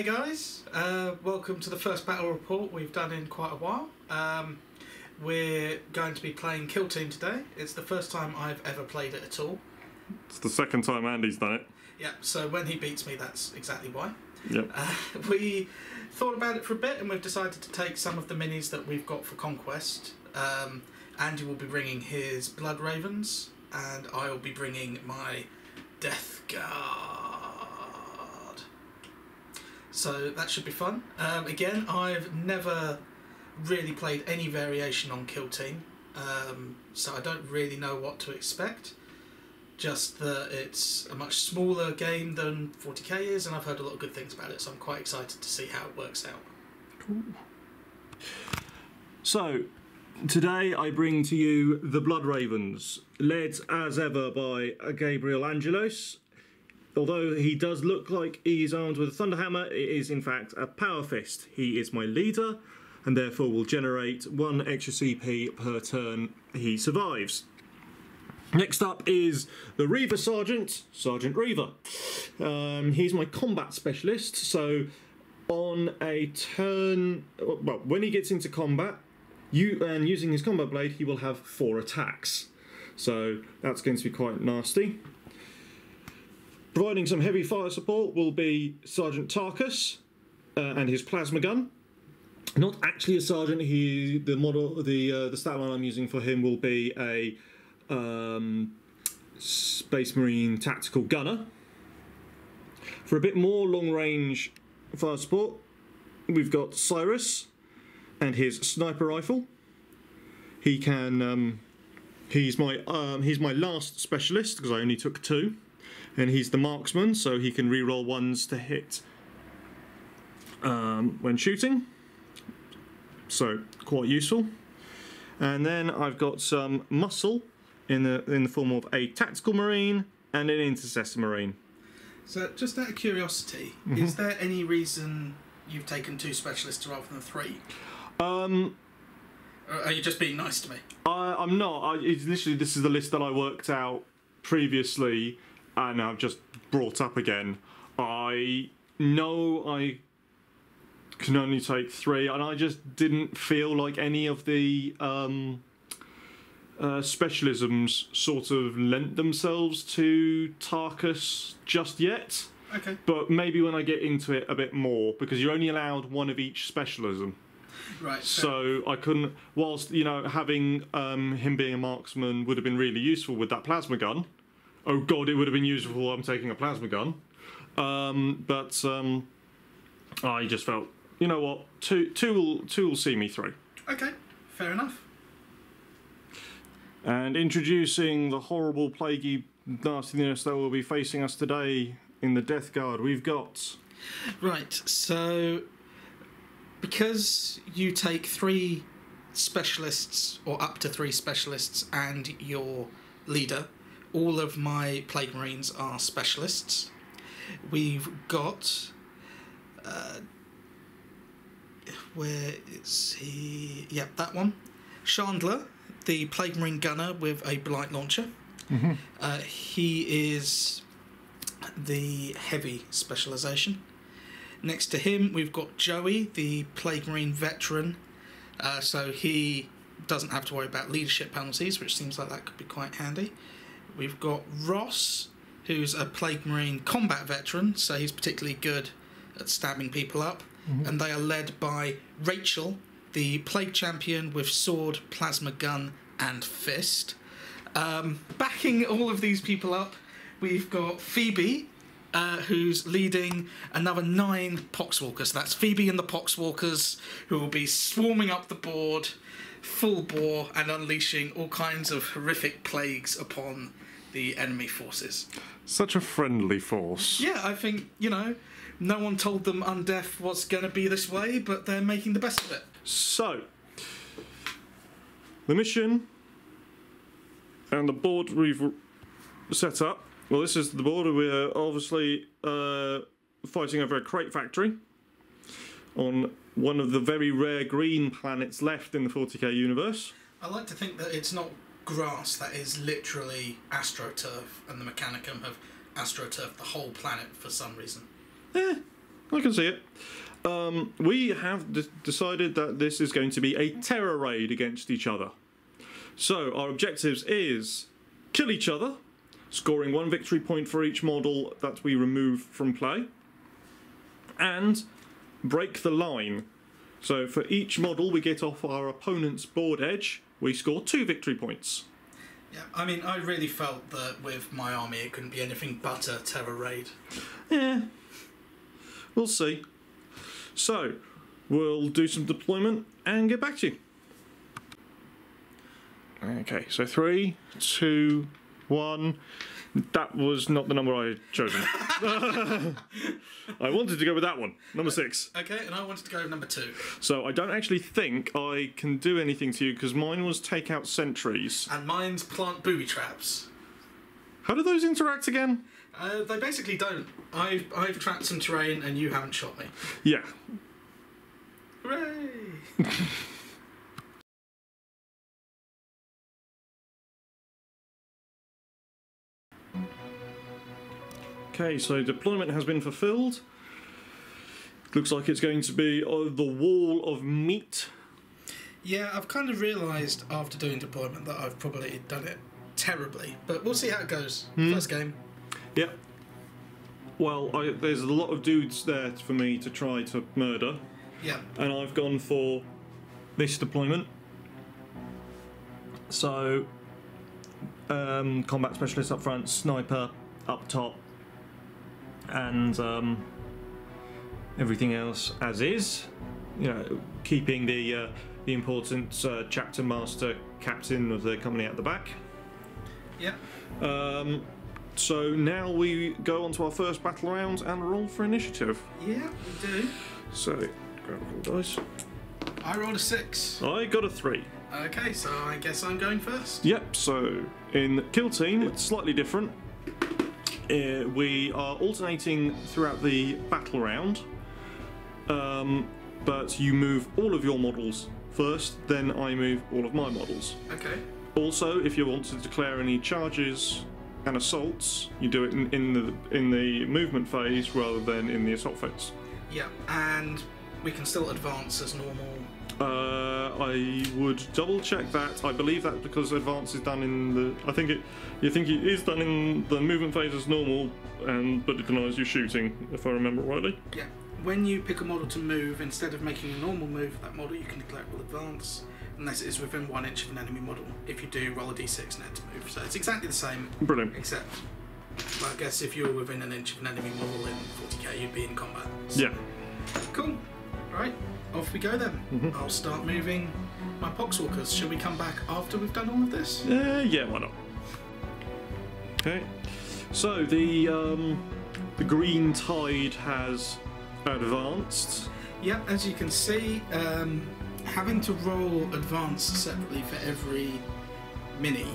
Hey guys, welcome to the first battle report we've done in quite a while. We're going to be playing Kill Team today. It's the first time I've ever played it at all. It's the second time Andy's done it. Yeah, so when he beats me, that's exactly why. Yep. We thought about it for a bit and we've decided to take some of the minis that we've got for Conquest. Andy will be bringing his Blood Ravens and I will be bringing my Death Guard. So that should be fun. Again, I've never really played any variation on Kill Team, so I don't really know what to expect. Just that it's a much smaller game than 40k is, and I've heard a lot of good things about it, so I'm quite excited to see how it works out. Cool. So, today I bring to you the Blood Ravens, led as ever by Gabriel Angelos. Although he does look like he's armed with a Thunderhammer, it is in fact a Power Fist. He is my leader, and therefore will generate 1 extra CP per turn he survives. Next up is the Reaver Sergeant, Sergeant Reaver. He's my combat specialist, so on a turn, well, when he gets into combat, using his combat blade, he will have 4 attacks. So that's going to be quite nasty. Providing some heavy fire support will be Sergeant Tarkus and his plasma gun. Not actually a sergeant. The stat line I'm using for him will be a Space Marine tactical gunner. For a bit more long-range fire support, we've got Cyrus and his sniper rifle. He can. He's my last specialist because I only took 2. And he's the marksman, so he can reroll 1s to hit when shooting. So quite useful. And then I've got some muscle in the form of a tactical marine and an intercessor marine. So just out of curiosity, is there any reason you've taken 2 specialists rather than 3? Or are you just being nice to me? I'm not. It's literally, this is the list that I worked out previously and I've just brought up again. I know I can only take 3, and I just didn't feel like any of the specialisms sort of lent themselves to Tarkus just yet. Okay. But maybe when I get into it a bit more, because you're only allowed 1 of each specialism. Right. So I couldn't, whilst, you know, having him being a marksman would have been really useful with that plasma gun. Oh god, it would have been useful while I'm taking a plasma gun. But I just felt, you know what, two will see me through. Okay, fair enough. And introducing the horrible, plaguey nastiness that will be facing us today in the Death Guard, we've got... Right, so because you take 3 specialists, or up to 3 specialists, and your leader, all of my Plague Marines are specialists. We've got... where is he? Yep, that one. Chandler, the Plague Marine gunner with a Blight Launcher. He is the heavy specialisation. Next to him, we've got Joey, the Plague Marine veteran. So he doesn't have to worry about leadership penalties, which seems like that could be quite handy. We've got Ross, who's a Plague Marine combat veteran, so he's particularly good at stabbing people up. And they are led by Rachel, the Plague Champion with sword, plasma gun and fist. Backing all of these people up, we've got Phoebe, who's leading another 9 Poxwalkers. So that's Phoebe and the Poxwalkers, who will be swarming up the board, full bore, and unleashing all kinds of horrific plagues upon the enemy forces. Such a friendly force. Yeah, I think, you know, no one told them Undeath was going to be this way, but they're making the best of it. So, the mission and the board we've set up. Well, this is the board. We're obviously fighting over a crate factory on one of the very rare green planets left in the 40k universe. I like to think that it's not grass, that is literally AstroTurf, and the Mechanicum have AstroTurf the whole planet for some reason. I can see it. We have decided that this is going to be a terror raid against each other. So our objectives is kill each other, scoring 1 victory point for each model that we remove from play, and break the line. So for each model we get off our opponent's board edge, we score 2 victory points. Yeah, I mean, I really felt that with my army it couldn't be anything but a terror raid. Yeah, we'll see. So, we'll do some deployment and get back to you. Okay, so 3, 2, 1. That was not the number I had chosen. I wanted to go with that one, number 6. Okay, and I wanted to go with number 2. So I don't actually think I can do anything to you because mine was take out sentries. And mine's plant booby traps. How do those interact again? They basically don't. I've trapped some terrain and you haven't shot me. Yeah. Hooray! Okay, so deployment has been fulfilled. Looks like it's going to be the wall of meat. Yeah, I've kind of realised after doing deployment that I've probably done it terribly, but we'll see how it goes. First game. Yep. Well, there's a lot of dudes there for me to try to murder. Yeah. And I've gone for this deployment. So, combat specialist up front, sniper up top, and everything else as is. You know, keeping the important chapter master captain of the company at the back. Yeah. So now we go on to our first battle round and roll for initiative. Yeah, we do. So, grab a couple dice. I rolled a 6. I got a 3. Okay, so I guess I'm going first. Yep, so in Kill Team, it's slightly different. We are alternating throughout the battle round, but you move all of your models first, then I move all of my models. Okay. Also, if you want to declare any charges and assaults, you do it in the movement phase rather than in the assault phase. Yeah, and we can still advance as normal. I would double check that. I believe that because advance is done in the. You think it is done in the movement phase as normal, but it denies you shooting, if I remember rightly. Yeah. When you pick a model to move, instead of making a normal move, that model you can declare it will advance, unless it is within 1 inch of an enemy model. If you do, roll a d6 and add to move. So it's exactly the same. Brilliant. Except, well, I guess if you were within 1 inch of an enemy model in 40k, you'd be in combat. So. Yeah. Cool. Right, off we go then. Mm-hmm. I'll start moving my Poxwalkers. Shall we come back after we've done all of this? Yeah, why not? Okay. So the green tide has advanced. Yeah, as you can see, having to roll advance separately for every mini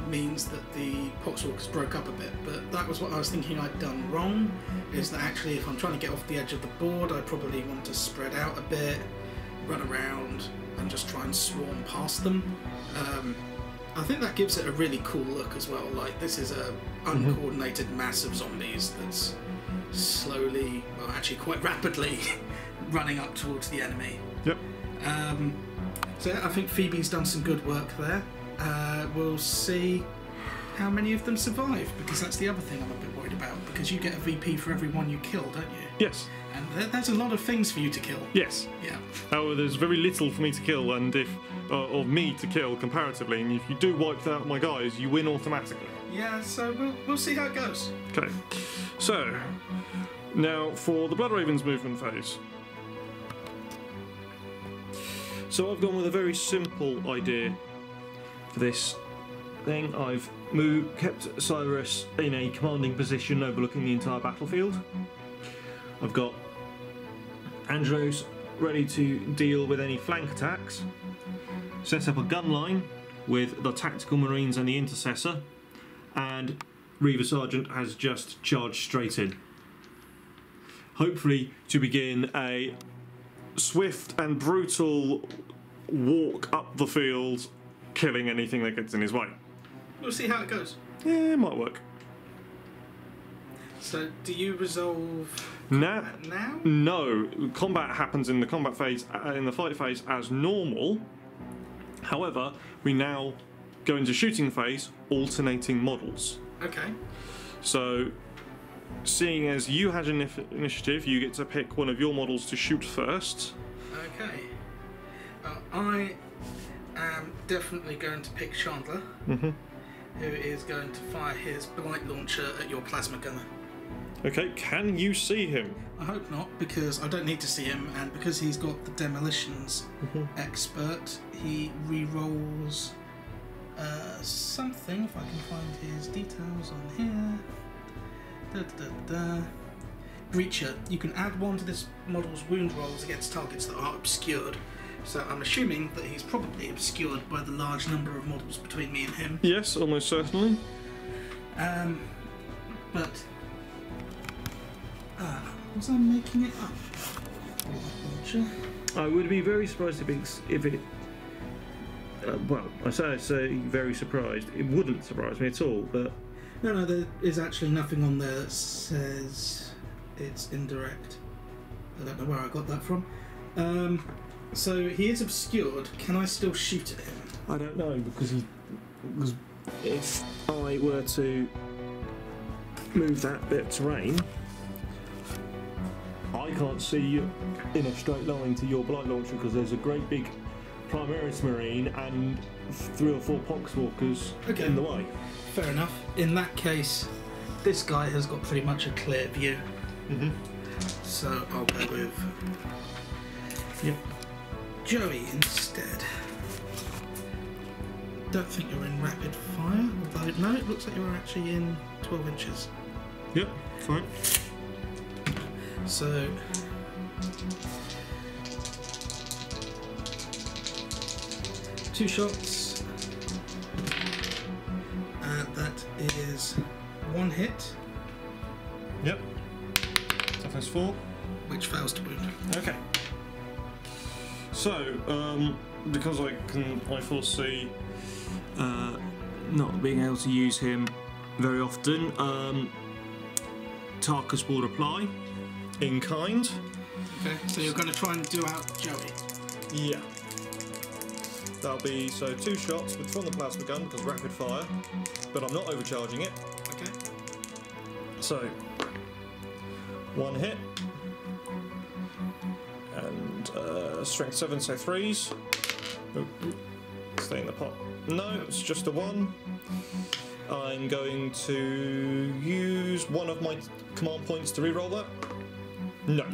means that the Poxwalkers broke up a bit, but that was what I was thinking I'd done wrong, is that actually if I'm trying to get off the edge of the board, I probably want to spread out a bit, run around, and just try and swarm past them. I think that gives it a really cool look as well, like this is a uncoordinated mass of zombies that's slowly, well actually quite rapidly, running up towards the enemy. Yep. So yeah, I think Phoebe's done some good work there. We'll see how many of them survive, because that's the other thing I'm a bit worried about, because you get a VP for every one you kill, don't you? Yes. And there's a lot of things for you to kill. Yes. Yeah. However, there's very little for me to kill, and of me to kill comparatively, and if you do wipe out my guys, you win automatically. Yeah, so we'll see how it goes. Okay. So, now for the Blood Ravens movement phase. So I've gone with a very simple idea for this thing. I've kept Cyrus in a commanding position overlooking the entire battlefield. I've got Andros ready to deal with any flank attacks. Set up a gun line with the Tactical Marines and the Intercessor, and Reaver Sergeant has just charged straight in. Hopefully to begin a swift and brutal walk up the field, killing anything that gets in his way. We'll see how it goes. Yeah, it might work. So, do you resolve Now, now? no, combat happens in the combat phase, in the fight phase as normal. However, we now go into shooting phase, alternating models. Okay. So, seeing as you had initiative, you get to pick one of your models to shoot first. Okay. I am definitely going to pick Chandler, Mm-hmm. who is going to fire his blight launcher at your plasma gunner. Okay, can you see him? I hope not, because I don't need to see him, and because he's got the demolitions expert, he re-rolls something, if I can find his details on here. Breacher. You can add one to this model's wound rolls against targets that are obscured. So I'm assuming that he's probably obscured by the large number of models between me and him. Yes, almost certainly. But was I making it up? I would be very surprised if it. Well, I say very surprised. It wouldn't surprise me at all, but. No, there is actually nothing on there that says it's indirect. I don't know where I got that from. So he is obscured. Can I still shoot at him? I don't know, because if I were to move that bit of terrain, I can't see you in a straight line to your blight launcher because there's a great big Primaris Marine and 3 or 4 Poxwalkers in the way. Fair enough. In that case, this guy has got pretty much a clear view. So I'll go with Joey instead. Don't think you're in rapid fire, although no, it looks like you're actually in 12 inches. Yep, fine. So two shots. That is 1 hit. Yep. Toughness 4. Which fails to wound. Okay. So, because I foresee not being able to use him very often, Tarkus will reply in kind. Okay, so you're going to try and do out Joey. Yeah. That'll be 2 shots from the plasma gun because rapid fire, but I'm not overcharging it. Okay. So 1 hit and strength 7, so 3s. Stay in the pot. No, it's just a 1. I'm going to use one of my command points to reroll that. No.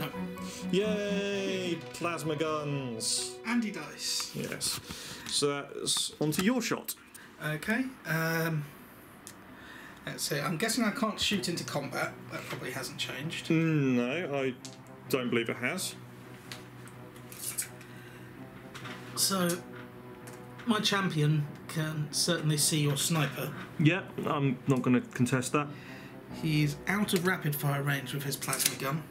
Yay! Plasma guns. Andy dice. Yes. So that's onto your shot. Okay. Let's see. I'm guessing I can't shoot into combat. That probably hasn't changed. No, I don't believe it has. So, my champion can certainly see your sniper. Yeah, I'm not going to contest that. He's out of rapid fire range with his plasma gun,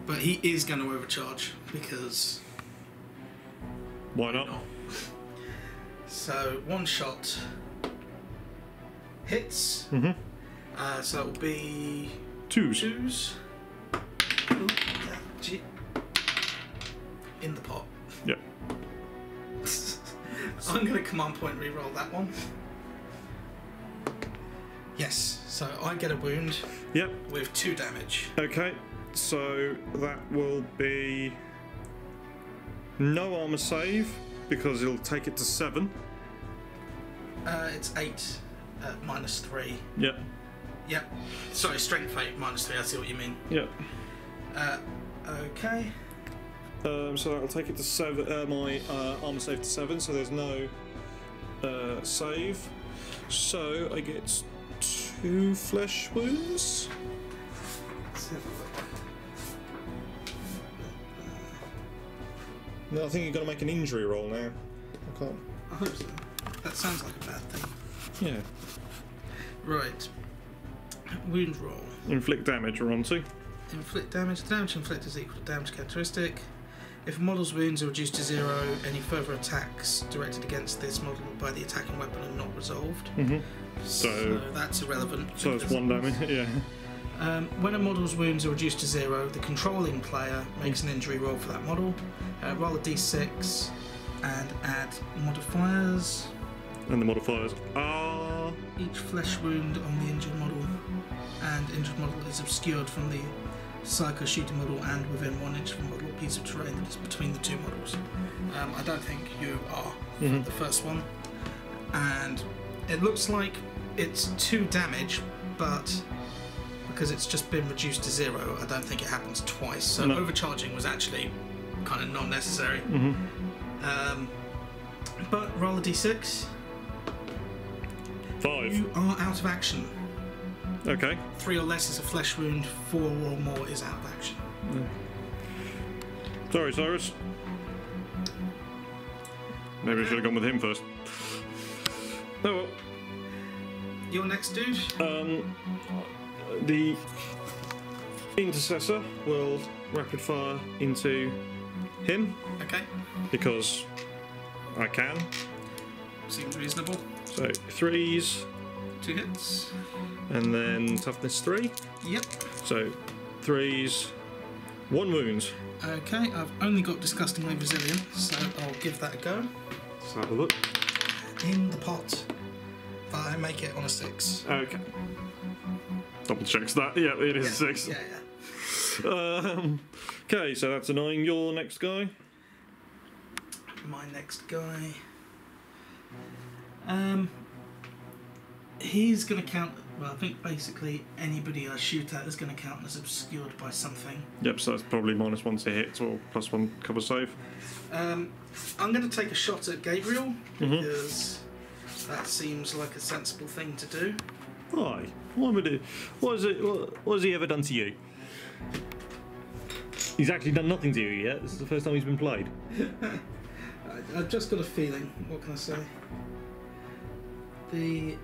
but he is going to overcharge because. Why not? So 1 shot hits. So it'll be 2s. In the pot. Yep. I'm going to command point reroll that one. Yes, so I get a wound. Yep. With 2 damage. Okay, so that will be no armor save because it'll take it to 7. It's 8 at -3. Yep. Yep. Sorry, strength 8 -3. I see what you mean. Yep. Okay. So that'll take it to 7. My armor save to 7, so there's no save. So I get 2 flesh wounds. No, I think you've got to make an injury roll now. I can't. I hope so. That sounds like a bad thing. Yeah. Right. Wound roll. Inflict damage we're on to. Inflict damage. The damage inflicted is equal to damage characteristic. If a model's wounds are reduced to 0, any further attacks directed against this model by the attacking weapon are not resolved. Mm-hmm. So that's irrelevant. So it's 1 damage, yeah. When a model's wounds are reduced to 0, the controlling player makes an injury roll for that model. Roll a d6 and add modifiers. And the modifiers are... Each flesh wound on the injured model and injured model is obscured from the psycho shooter model and within 1 inch of a model piece of terrain that is between the two models. I don't think you are for the first one. And it looks like it's 2 damage, but because it's just been reduced to 0, I don't think it happens twice. So No. overcharging was actually kind of not necessary. But roll a d6. 5. You are out of action. Okay. 3 or less is a flesh wound, 4 or more is out of action. Sorry, Cyrus. Maybe I should have gone with him first. Oh well. Your next dude? The intercessor will rapid fire into him Okay, because I can. seems reasonable. So 3s 2 hits. and then toughness 3. Yep. So 3s, 1 wound. Okay, I've only got disgustingly resilient, so I'll give that a go. Let's have a look. In the pot. But I make it on a 6. Okay. Double checks that. Yeah, it is 6. Yeah. Okay, so that's annoying. Your next guy. My next guy. He's going to count. Well, I think basically anybody I shoot at is going to count as obscured by something. Yep, so that's probably -1 to hit or +1 cover save. I'm going to take a shot at Gabriel because that seems like a sensible thing to do. Why? Why would it? What has he ever done to you? He's actually done nothing to you yet. This is the first time he's been played. I've just got a feeling. What can I say? The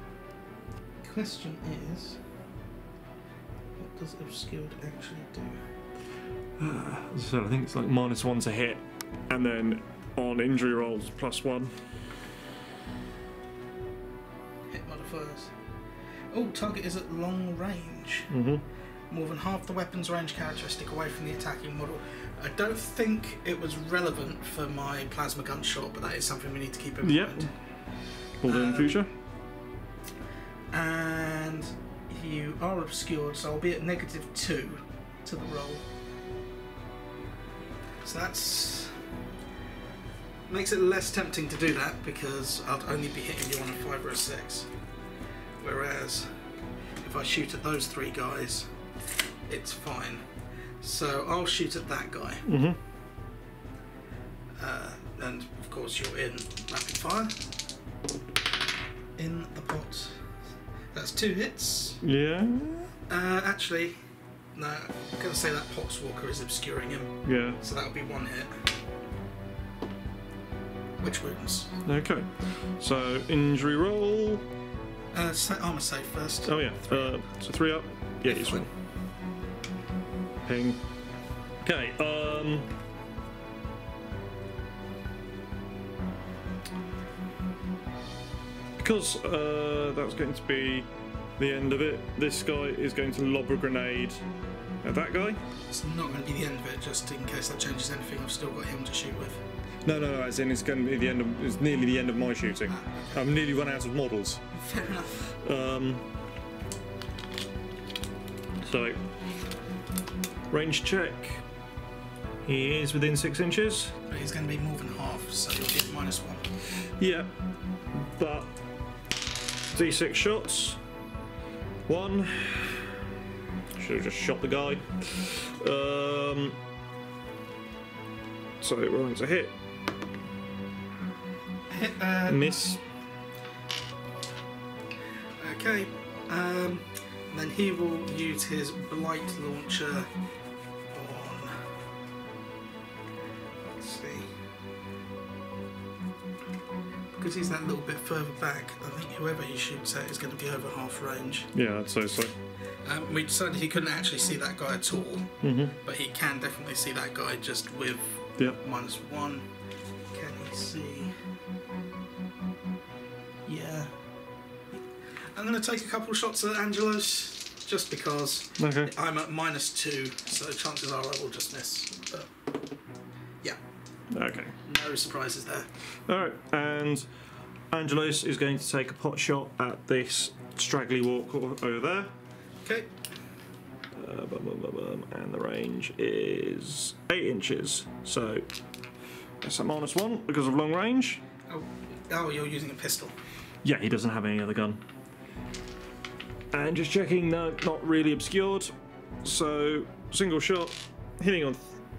question is, what does obscured actually do? So I think it's like -1 to hit, and then on injury rolls +1. Hit modifiers. Oh, target is at long range. More than half the weapon's range characteristic away from the attacking model. I don't think it was relevant for my plasma gun shot, but that is something we need to keep in mind. Will do in the future. And you are obscured, so I'll be at -2 to the roll. So that's makes it less tempting to do that because I'll only be hitting you on a 5 or a 6. Whereas if I shoot at those 3 guys, it's fine. So I'll shoot at that guy. And of course you're in rapid fire. In the pot. That's 2 hits. Yeah. Actually, no, I'm going to say that Poxwalker is obscuring him. Yeah. So that'll be 1 hit. Which wounds? Okay. So injury roll. Armor save first. Oh yeah. So 3 up. Yeah, he's Fine. one. Ping. Okay. Because that's going to be the end of it. This guy is going to lob a grenade at that guy. It's not going to be the end of it, just in case that changes anything. I've still got him to shoot with. No, as in it's going to be the end of. It's nearly the end of my shooting. I've nearly run out of models. Fair enough. So range check. He is within 6 inches. But he's going to be more than half, so you'll get -1. Yeah, but D6 shots. 1. Should have just shot the guy. So rolling to hit. Hit, Miss. Okay. Then he will use his blight launcher on. Let's see. Because he's that little bit further back, I think whoever he shoots at is going to be over half range. Yeah, I'd say so. We decided he couldn't actually see that guy at all, but he can definitely see that guy just with -1. Can he see? Yeah. I'm going to take a couple shots at Angelos just because Okay. I'm at -2, so chances are I will just miss. But yeah, Okay. no surprises there. Alright, and Angelos is going to take a pot shot at this straggly walk over there. Okay. And the range is 8 inches. So that's a -1 because of long range. Oh, you're using a pistol. Yeah, he doesn't have any other gun. And just checking, no, not really obscured. So single shot, hitting on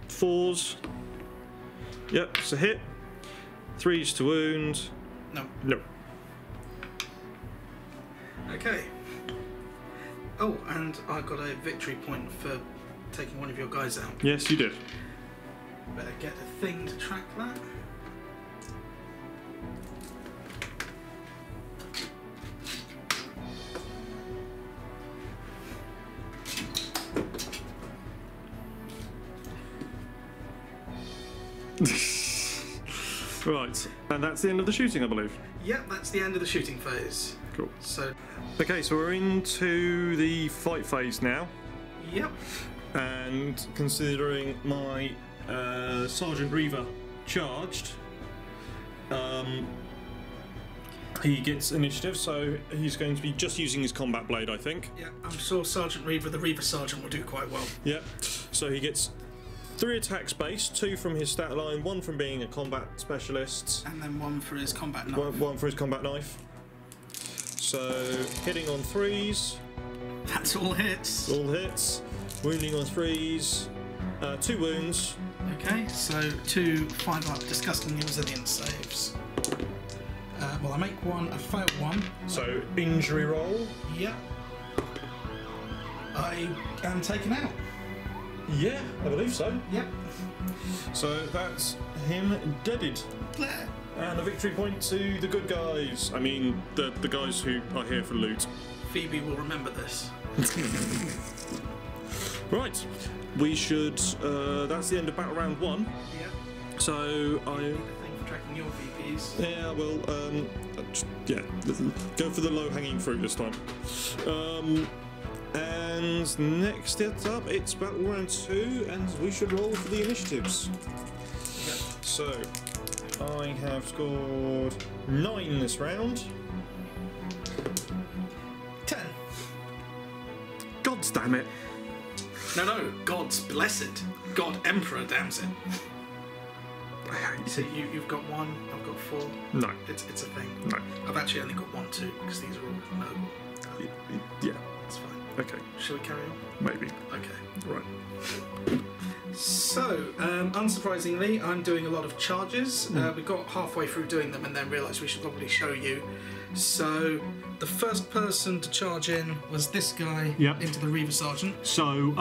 4s. Yep, it's a hit. 3s to wound. No. No. Okay. Oh, and I got a victory point for taking one of your guys out. Yes, you did. Better get a thing to track that. Right, and that's the end of the shooting, I believe. Yep, that's the end of the shooting phase. Cool. So, Okay, so we're into the fight phase now, yep. and considering my Sergeant Reaver charged, he gets initiative, so he's going to be just using his combat blade, I think. Yeah, I'm sure Sergeant Reaver, the Reaver Sergeant, will do quite well. Yep. So he gets 3 attacks base, 2 from his stat line, 1 from being a combat specialist, And then one for his combat knife. one for his combat knife. So hitting on 3s, That's all hits. all hits. Wounding on 3s, 2 wounds. Okay, so 2 5-up disgustingly resilient saves. Well, I make one, I fail one. So injury roll. Yep. I am taken out. Yeah, I believe so. Yep. So that's him deaded. There. And a victory point to the good guys. I mean, the guys who are here for loot. Phoebe will remember this. Right, we should. That's the end of battle round 1. Yep. So I. A thing for tracking your VPs. Yeah, well, yeah, go for the low-hanging fruit this time. And next up, it's battle round 2, and we should roll for the initiatives. Yep. So, I have scored 9 this round. 10. God damn it! No, God's blessed. God Emperor damns it. So you've got 1, I've got 4. No, It's a thing. no. I've actually only got 1, 2 because these are all noble. Yeah, That's fine. okay, Shall we carry on? maybe. Okay. Right. So, unsurprisingly, I'm doing a lot of charges. We got halfway through doing them and then realised we should probably show you. So, the first person to charge in was this guy Yep. into the Reaver Sergeant. So,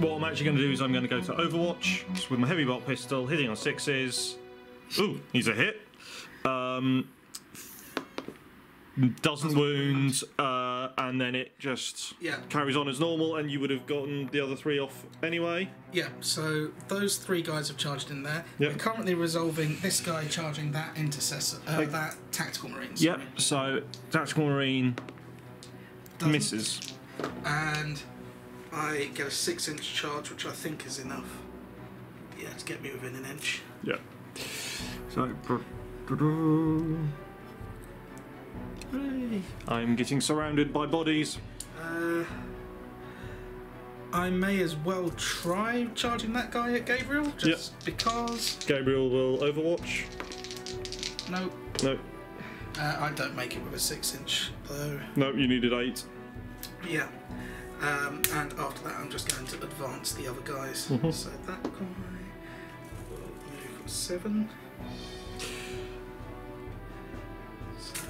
what I'm actually going to do is I'm going to go to Overwatch with my heavy bolt pistol, hitting on 6s. Ooh, he's a hit. Doesn't wound, and then it just Yeah. carries on as normal, and you would have gotten the other 3 off anyway. Yeah, so those 3 guys have charged in there. Yep. We're currently resolving this guy charging that intercessor, that tactical marine. Yep, sorry. so Tactical Marine Doesn't- misses. And I get a 6-inch charge, which I think is enough. Yeah, to get me within an inch. Yep. So. I'm getting surrounded by bodies. I may as well try charging that guy at Gabriel, just because. Gabriel will Overwatch. No, No, I don't make it with a 6-inch though. no, you needed 8. Yeah, and after that, I'm just going to advance the other guys. So that guy will move 7. So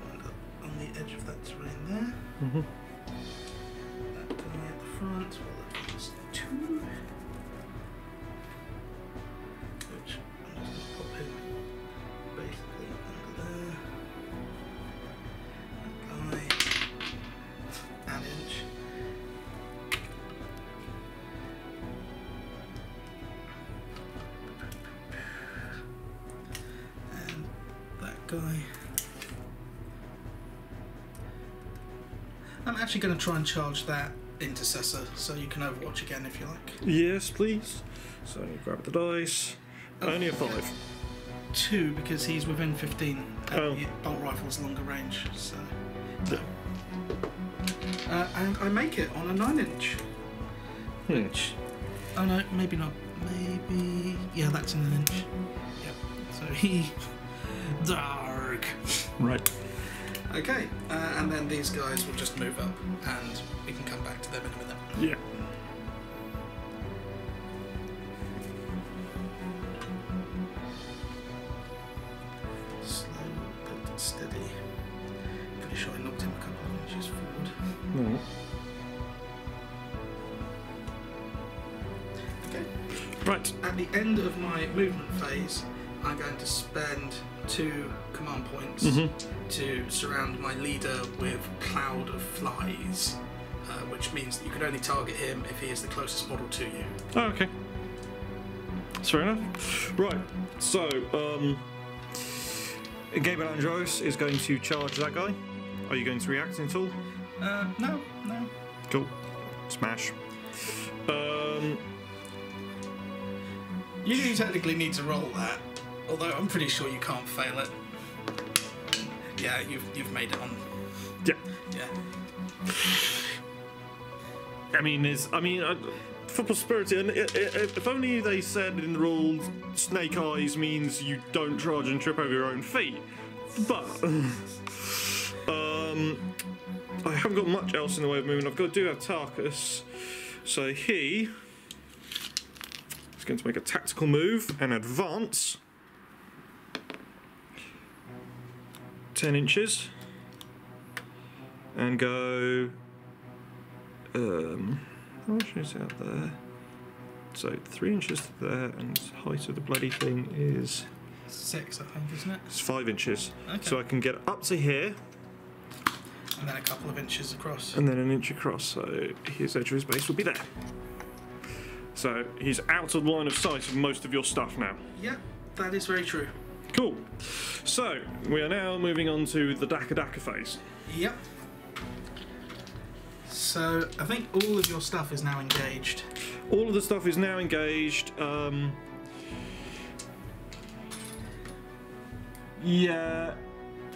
wind up on the edge of that terrain there. That guy at the front will advance 2. Which I'm just going to pop him basically under there. That guy, an inch. And that guy. I'm actually going to try and charge that intercessor so you can overwatch again if you like. Yes, please. So you grab the dice. Only a 5. 2 because he's within 15. Oh. The bolt rifle's longer range, so. Yeah. And I make it on a 9-inch. Which. Oh no, maybe not. Maybe. Yeah, that's in an inch. Yep. So he. Dark. Right. Okay, and then these guys will just move up and we can come back to them in a minute. Yeah. Slow but steady. Pretty sure I knocked him a couple of inches forward. No. Okay. Right. At the end of my movement phase, I'm going to spend 2 command points to surround my leader with Cloud of Flies, which means that you can only target him if he is the closest model to you. Oh, okay. That's fair enough. Right. So, Gabriel Andros is going to charge that guy. Are you going to react at all? No. Cool. Smash. You do technically need to roll that, although I'm pretty sure you can't fail it. Yeah, you've made it on. Yeah. Yeah. I mean, for prosperity, and if only they said in the rules, snake eyes means you don't charge and trip over your own feet. But I haven't got much else in the way of movement. Do have Tarkus, so he is going to make a tactical move and advance 10 inches and go. How much is out there? So 3 inches to there, and the height of the bloody thing is 6, I think, isn't it? it's 5 inches. Okay. So I can get up to here, And then a couple of inches across. and then an inch across. So his edge of his base will be there. So he's out of the line of sight of most of your stuff now. Yep, that is very true. Cool. So we are now moving on to the Daka Daka phase. Yep. So I think all of your stuff is now engaged. All of the stuff is now engaged. Yeah,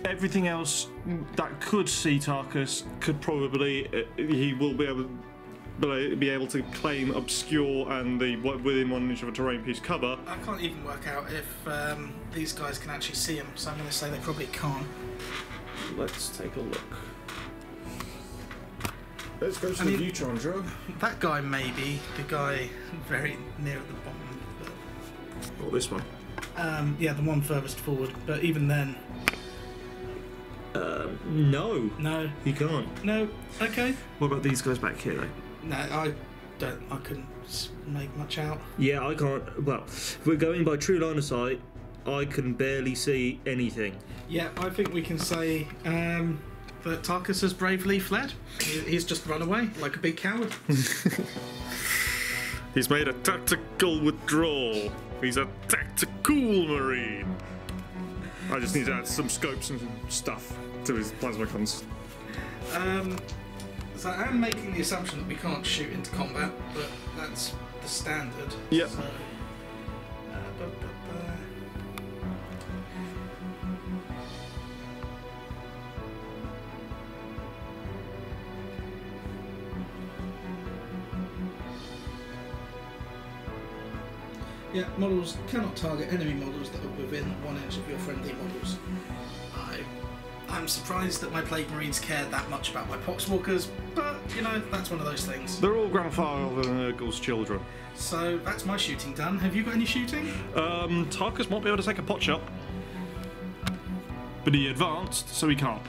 everything else that could see Tarkus could probably he will be able to claim obscure and the within 1 inch of a terrain piece cover. I can't even work out if these guys can actually see him, so I'm going to say they probably can't. Let's take a look. Let's go to the Neutron drug. That guy may be the guy very near at the bottom. Or this one. Yeah, the one furthest forward. But even then, No. no, You can't. no. Okay. What about these guys back here, though? No, I couldn't make much out. Yeah, I can't. Well, if we're going by true line of sight, I can barely see anything. Yeah, I think we can say that Tarkus has bravely fled. He's just run away like a big coward. He's made a tactical withdrawal. He's a tactical marine. I just need to add some scopes and stuff to his plasma cons. So I am making the assumption that we can't shoot into combat, but that's the standard. Yep. So, yeah, models cannot target enemy models that are within 1 inch of your friendly models. I'm surprised that my Plague Marines care that much about my Poxwalkers, but, you know, that's one of those things. They're all Grandfather and Urgle's children. So, that's my shooting done. Have you got any shooting? Tarkus might be able to take a pot shot. But he advanced, so he can't.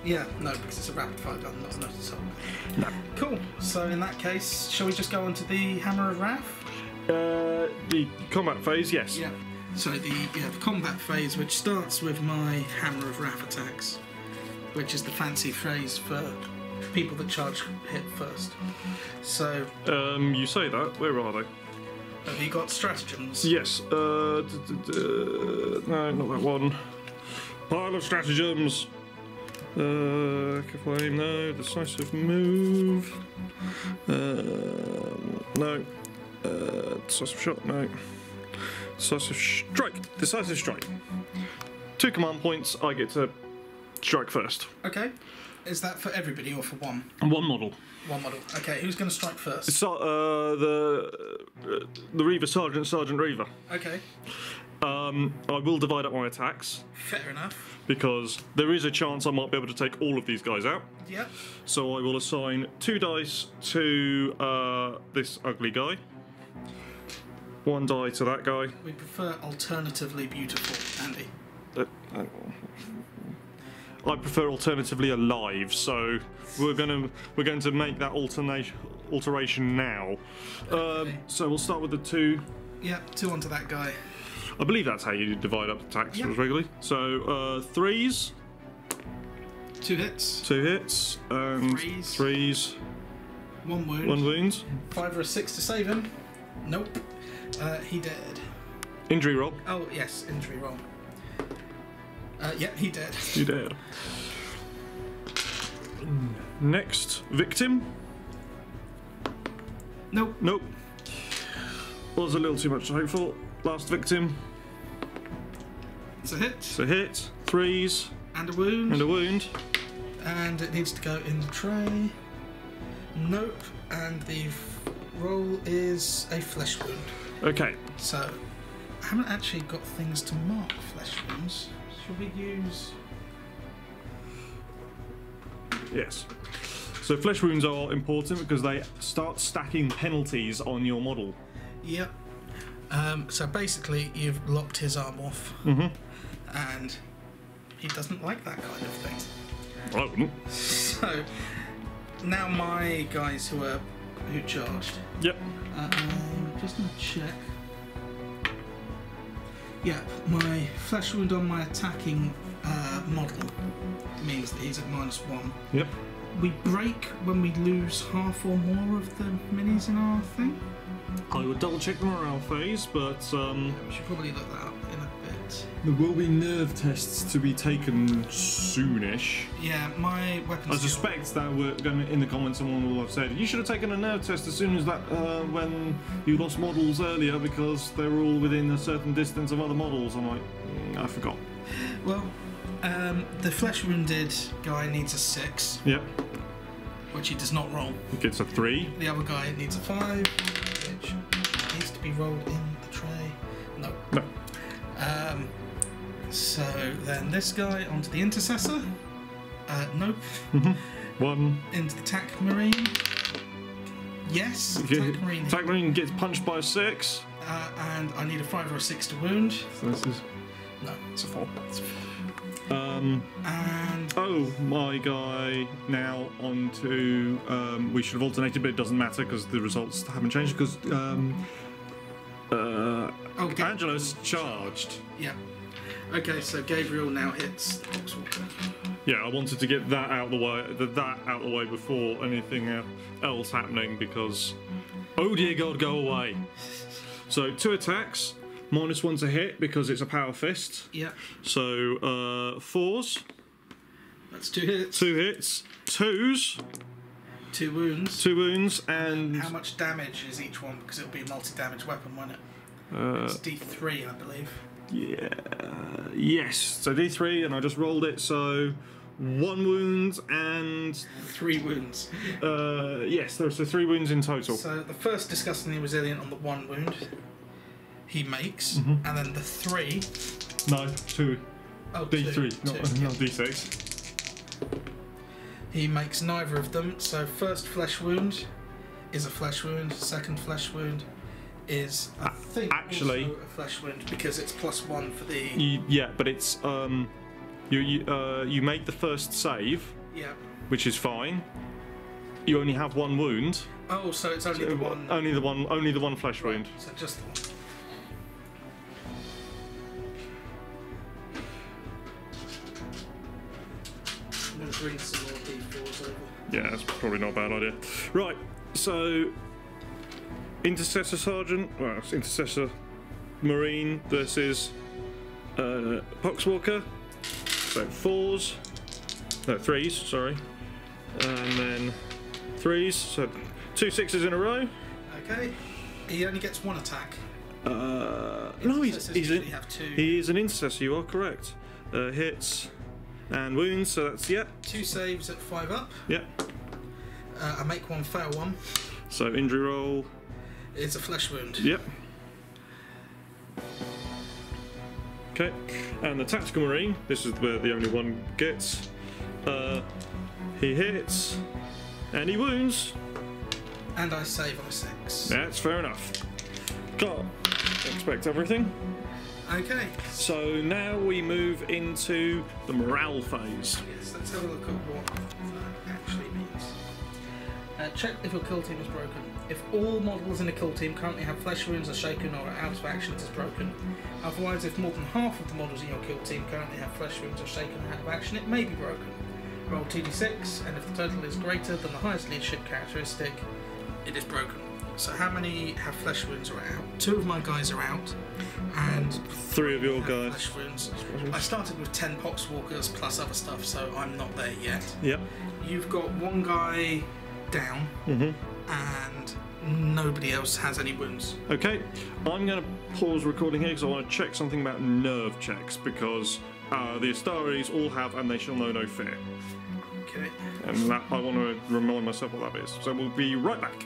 Yeah, no, because it's a rapid fire gun, not an assault. No. Cool. So, in that case, shall we just go on to the Hammer of Wrath? The combat phase, yes. Yeah. So the combat phase, which starts with my Hammer of Wrath attacks, which is the fancy phrase for people that charge hit first. So You say that. Where are they? have you got stratagems? Yes. No, not that one. Pile of stratagems. Careful aim, no. Decisive move. No. Decisive shot, no. Decisive strike. Decisive strike. 2 command points. I get to strike first. Okay. Is that for everybody or for one? One model. One model. Okay, who's going to strike first? So, the Reaver Sergeant, Sergeant Reaver. Okay, I will divide up my attacks fair enough. because there is a chance I might be able to take all of these guys out. Yep. So I will assign 2 dice to this ugly guy. 1 die to that guy. We prefer alternatively beautiful, Andy. I prefer alternatively alive, so we're going to make that alteration now. So we'll start with the 2. Yep, 2 onto that guy. I believe that's how you divide up attacks Yep. regularly. So 3s, 2 hits, 2 hits, and Threes. 3s, 1 wound, 1 wound. 5 or a 6 to save him. Nope. He dead. Injury roll. Oh yes, injury roll. Yep, he dead. You dead. Next victim. Nope. Nope. Was a little too much to hope for. Last victim. It's a hit It's a hit. 3s and a wound. and a wound. And it needs to go in the tray. Nope. And the roll is a flesh wound. Okay. So, I haven't actually got things to mark flesh wounds. Should we use... Yes. So flesh wounds are important because they start stacking penalties on your model. Yep. So basically, you've locked his arm off. Mm-hmm. And he doesn't like that kind of thing. I wouldn't. So, now my guys who charged. Yep. Just gonna check. Yeah, my flesh wound on my attacking model means that he's at -1. Yep. We break when we lose half or more of the minis in our thing. I would double check the morale phase, but We should probably look that up in a bit. there will be nerve tests to be taken soonish. Yeah, my weapon I skill. suspect that we're going to, in the comments, someone will have said you should have taken a nerve test as soon as that when you lost models earlier because they were all within a certain distance of other models. I'm like, I forgot. Well, the flesh wounded guy needs a 6, Yep. which he does not roll. It gets a 3. The other guy needs a 5, which needs to be rolled in the tray. No. No. So then this guy onto the intercessor. Nope. 1. Into the tac marine. Yes, tac marine. Tac Marine gets punched by a 6. And I need a 5 or a 6 to wound. So this is No, it's a 4. it's a 4. And Oh, my guy now onto. We should have alternated, but it doesn't matter because the results haven't changed. Because Angelos charged. Yeah. Okay, so Gabriel now hits the Poxwalker. Yeah, I wanted to get that out of the way. That out of the way before anything else happening because. Oh dear God, go away. So 2 attacks, -1 to hit because it's a power fist. Yeah. So 4s, That's 2 hits. 2 hits, 2s, 2 wounds. 2 wounds, and How much damage is each one? Because it'll be a multi-damage weapon, won't it? It's D3, I believe. yeah, yes. So D3, and I just rolled it. So 1 wound and 3 wounds. yes, so 3 wounds in total. So the first disgustingly resilient on the 1 wound he makes, and then the 3. No, 2. Oh, D3, two, not D6. He makes neither of them. So first flesh wound is a flesh wound. Second flesh wound is, I think, actually- also a flesh wound because it's +1 for the. Yeah, but it's you make the first save, Yeah. which is fine. You only have 1 wound. Oh, so it's only the one. Only the one flesh wound. So just the one. I'm gonna bring some more D4s over. Yeah, that's probably not a bad idea. Right, so Intercessor Sergeant, well, it's Intercessor Marine versus Poxwalker. So 4s, No, 3s, sorry. And then 3s, so 2 6s in a row. Okay. He only gets 1 attack. No, Intercessors usually have 2. he is an intercessor, you are correct. Hits and wounds, so that's, 2 saves at 5 up. I make 1, fail 1. So injury roll. It's a flesh wound. Okay, and the Tactical Marine, this is where the only one gets. He hits, and he wounds. And I save on a 6. That's fair enough. Can't expect everything. Okay. So now we move into the morale phase. Yes, let's have a look at what that actually means. Check if your kill team is broken. If all models in a kill team currently have flesh wounds, are shaken, or are out of action, it is broken. Otherwise, if more than half of the models in your kill team currently have flesh wounds, are shaken, or out of action, it may be broken. Roll 2d6, and if the total is greater than the highest leadership characteristic, it is broken. So how many have flesh wounds or are out? 2 of my guys are out, and 3 of your have guys. flesh wounds. I started with 10 poxwalkers plus other stuff, so I'm not there yet. Yep. You've got 1 guy down, and nobody else has any wounds. Okay, I'm going to pause recording here because I want to check something about nerve checks, because the Astaris all have and they shall know no fear. Okay. And that, I want to remind myself what that is. So we'll be right back.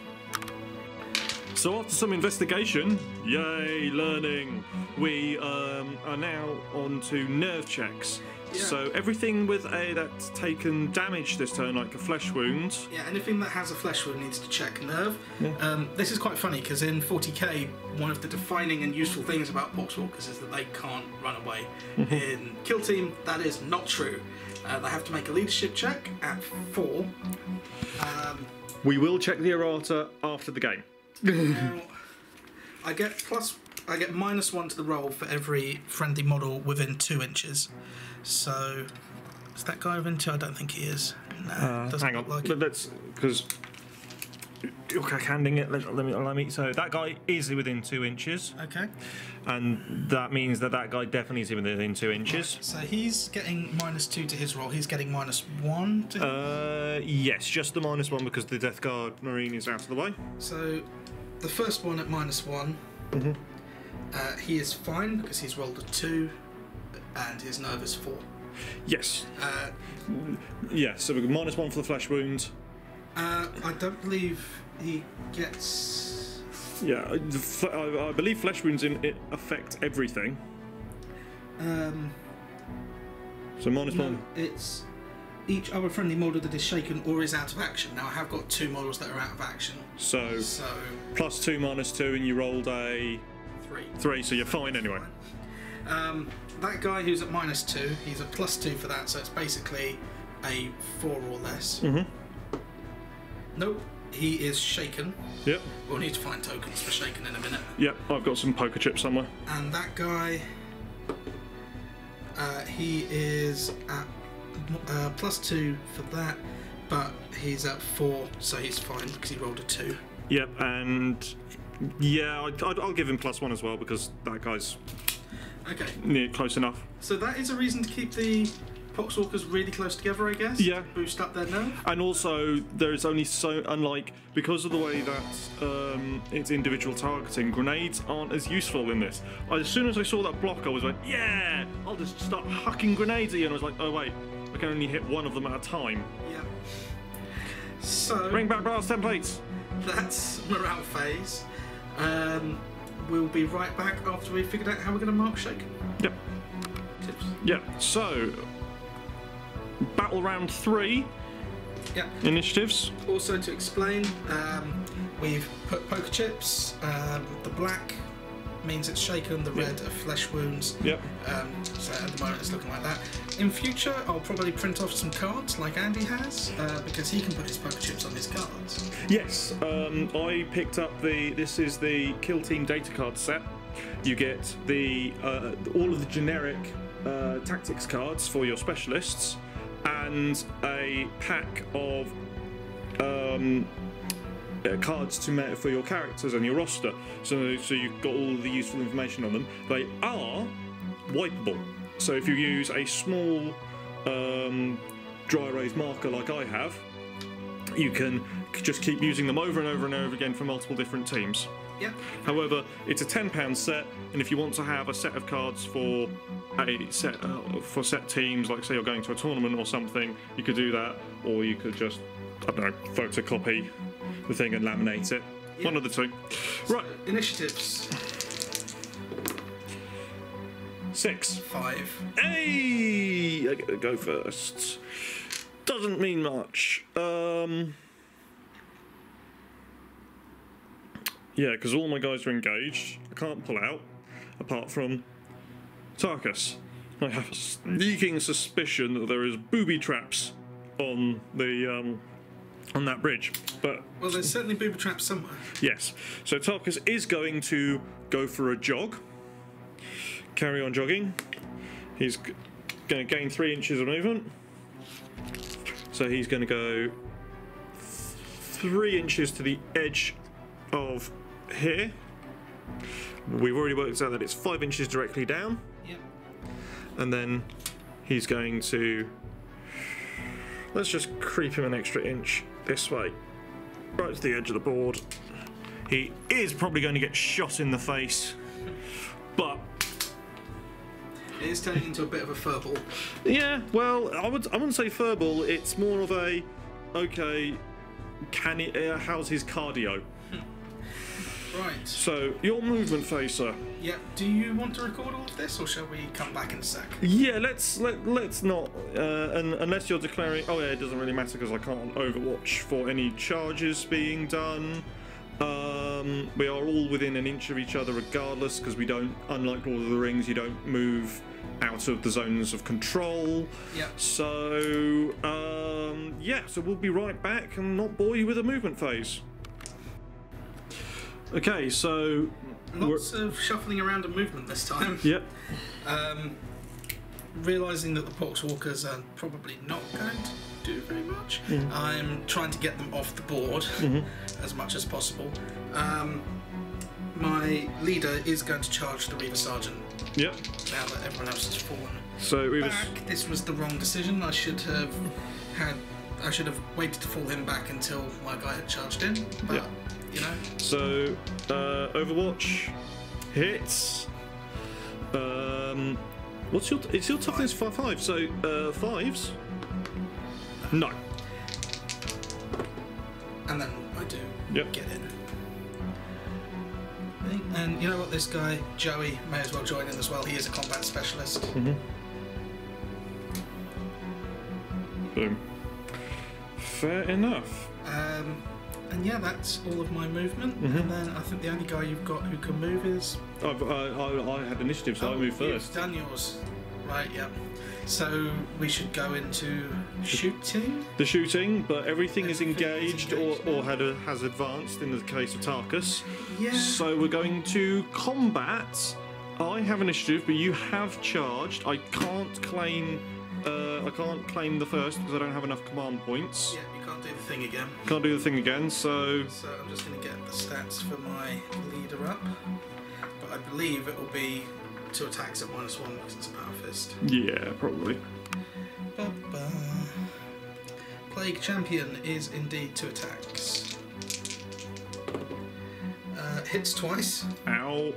So after some investigation, yay, learning, we are now on to nerve checks. Yeah. So everything with a that's taken damage this turn, like a flesh wound. Yeah, anything that has a flesh wound needs to check nerve. This is quite funny because in 40k, one of the defining and useful things about poxwalkers is that they can't run away. In Kill Team, that is not true. They have to make a leadership check at 4. We will check the errata after the game. Now, I get -1 to the roll for every friendly model within 2 inches. So, is that guy within 2? I don't think he is. No, doesn't Hang on, look like it. let's, because you're handing it. Let me. So that guy is within 2 inches, Okay. and that means that that guy definitely is within 2 inches. So he's getting -2 to his roll. He's getting -1 to. Yes, just the -1 because the Death Guard Marine is out of the way. So, the first one at -1. He is fine because he's rolled a 2, and his nerve is 4. Yes. So we've got -1 for the flesh wound. I don't believe he gets. Yeah, I believe flesh wounds affect everything. So -1. No, it's each other friendly model that is shaken or is out of action. Now I have got 2 models that are out of action. So +2 -2, and you rolled a 3, so you're fine anyway. That guy who's at -2, he's a +2 for that, so it's basically a 4 or less. Nope, he is shaken. Yep. We'll need to find tokens for shaken in a minute. Yep, I've got some poker chips somewhere. And that guy, he is at +2 for that, but he's at 4, so he's fine because he rolled a 2. Yep, and yeah, I'll give him +1 as well because that guy's close enough. So that is a reason to keep the poxwalkers really close together, I guess. Yeah. Boost up their nerve. And also, there's only so unlike because of the way that it's individual targeting. Grenades aren't as useful in this. As soon as I saw that block, I was like, yeah, I'll just start hucking grenades at you. And I was like, oh wait, I can only hit one of them at a time. Yeah. So Bring back brass templates. That's morale phase. We'll be right back after we've figured out how we're going to mark shaken. Yep. Tips. Yeah. So, battle round 3. Yeah. Initiatives. Also to explain, we've put poker chips. The black means it's shaken. The red are flesh wounds. Yep. So at the moment it's looking like that. In future, I'll probably print off some cards like Andy has, because he can put his poker chips on his cards. Yes, I picked up this is the Kill Team data card set. You get the all of the generic tactics cards for your specialists, and a pack of cards for your characters and your roster. So you've got all the useful information on them. They are wipeable. So if you use a small dry erase marker like I have, you can just keep using them over and over and over again for multiple different teams. Yep. However, it's a £10 set, and if you want to have a set of cards for a set for set teams, like say you're going to a tournament or something, you could do that, or you could just, I don't know, photocopy the thing and laminate it. Yep. One of the two. Right. Initiatives. 6. 5. Hey! I get to go first. Doesn't mean much. Yeah, because all my guys are engaged. I can't pull out, apart from Tarkus. I have a sneaking suspicion that there is booby traps on the on that bridge. But Well, there's certainly booby traps somewhere. yes, so Tarkus is going to go for a jog. Carry on jogging. He's going to gain 3 inches of movement. So he's going to go 3 inches to the edge of here. We've already worked out that it's 5 inches directly down. Yep. And then he's going to, let's just creep him an extra inch this way, right to the edge of the board. He is probably going to get shot in the face, but It is turning into a bit of a furball. yeah, well, I wouldn't say furball. It's more of a, okay, can he? How's his cardio? Right. So your movement phase, sir. Yep. Do you want to record all of this, or shall we come back in a sec? Yeah, let's not. And unless you're declaring, oh yeah, it doesn't really matter because I can't Overwatch for any charges being done. We are all within an inch of each other regardless, because we don't, unlike Lord of the Rings, you don't move out of the zones of control. Yep. So yeah, so we'll be right back and not bore you with a movement phase. Okay, so Lots of shuffling around and movement this time. yep. Realising that the Poxwalkers are probably not going to do very much, I'm trying to get them off the board as much as possible. My leader is going to charge the Reaver Sergeant Yep. now that everyone else has fallen So we was back. This was the wrong decision. I should have waited to fall him back until my guy had charged in. But Yeah. you know, So, Overwatch hits. What's your? It's your toughness 5. So, 5s. No. and then I do Yep. get in. And you know what, this guy Joey may as well join in as well. He is a combat specialist. Boom. Fair enough. And yeah, that's all of my movement. And then I think the only guy you've got who can move is... I had initiative, so I moved first. You've done yours. Right, yeah. So we should go into shooting. The shooting, but everything is Everything is engaged engaged or has advanced in the case of Tarkus. Yeah. So we're going to combat. I have initiative, but you have charged. I can't claim the first because I don't have enough command points. Yeah, you can't do the thing again. Can't do the thing again, so So I'm just going to get the stats for my leader up. But I believe it will be 2 attacks at -1 because it's a power fist. yeah, probably. Ba-ba. Plague Champion is indeed 2 attacks. Hits twice, Ow.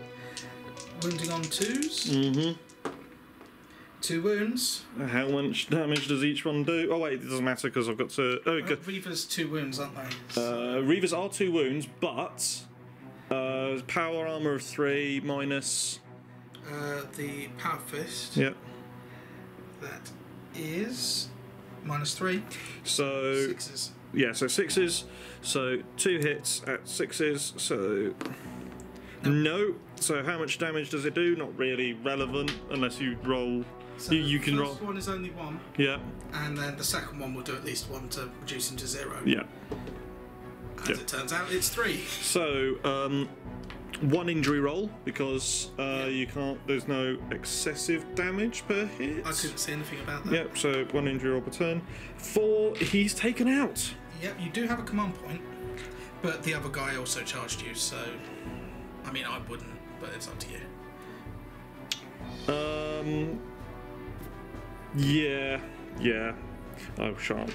wounding on 2s. 2 wounds. How much damage does each one do? Oh wait, it doesn't matter because I've got to. Oh, good. Reaver's 2 wounds, aren't they? Reavers are 2 wounds, but power armor of 3 minus. The power fist. Yep. That is -3. So 6s. yeah, so 6s. So 2 hits at 6s. So no. So how much damage does it do? Not really relevant unless you roll. So You can the roll. first one is only 1, Yeah. and then the second one will do at least 1 to reduce him to 0. Yeah. As yeah. it turns out, it's 3. So 1 injury roll because you can't. There's no excessive damage per hit. I couldn't see anything about that. Yep. So 1 injury roll per turn. 4. He's taken out. Yep, you do have a command point, but the other guy also charged you, so I mean I wouldn't, but it's up to you. Yeah. I shan't.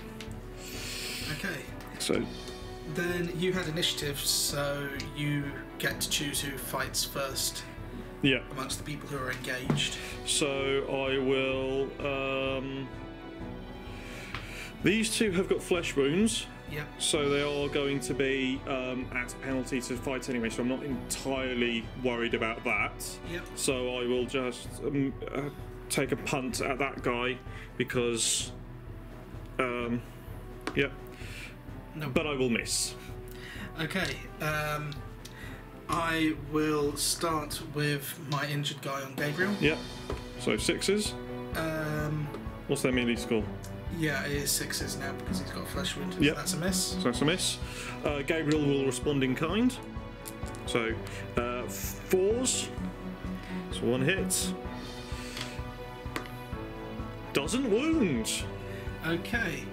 Okay. So, Then you had initiative, so you get to choose who fights first yeah. amongst the people who are engaged. So I will. These two have got flesh wounds, Yep. so they are going to be at penalty to fight anyway. So I'm not entirely worried about that. Yep. So I will just take a punt at that guy because, yeah. No. But I will miss. Okay. I will start with my injured guy on Gabriel. Yep. So 6s. What's their melee score? Yeah, it is 6s now because he's got a flesh wound. Yep. So that's a miss. So that's a miss. Gabriel will respond in kind. So 4s. So 1 hit. Doesn't wound. Okay.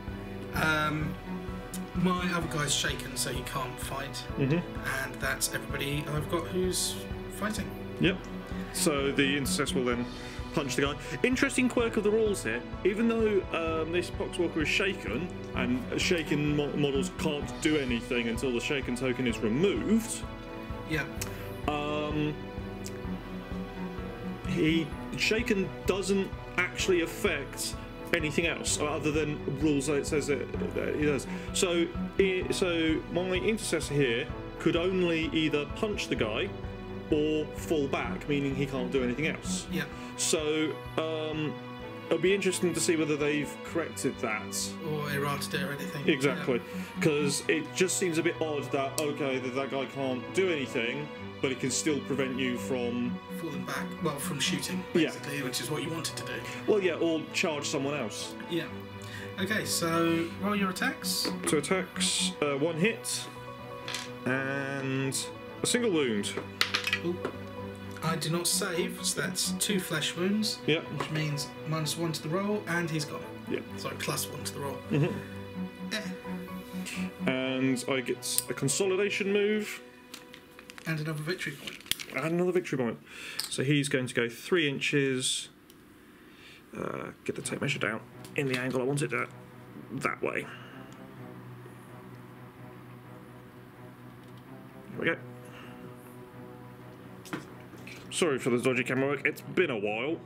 My other guy's shaken, so he can't fight. Mm-hmm. And that's everybody I've got who's fighting. Yep. So the intercessor will then punch the guy. Interesting quirk of the rules here. Even though this Poxwalker is shaken, and shaken models can't do anything until the shaken token is removed. Yeah. Shaken doesn't actually affect anything else other than rules that it says that he does. So my intercessor here could only either punch the guy or fall back, meaning he can't do anything else. Yeah. So it'll be interesting to see whether they've corrected that. Or errated it or anything. Exactly, because it just seems a bit odd that that guy can't do anything, but it can still prevent you from Falling back. Well, from shooting, Yeah. basically, which is what you wanted to do. well, yeah, or charge someone else. Yeah. Okay, so roll your attacks. So attacks, 1 hit, and a single wound. Ooh. I do not save, so that's 2 flesh wounds, Yeah, which means -1 to the roll, and he's gone. yeah. Sorry, +1 to the roll. And I get a consolidation move And another victory point. and another victory point. So he's going to go 3 inches. Get the tape measure down in the angle I want it that way. Here we go. Sorry for the dodgy camera work, it's been a while.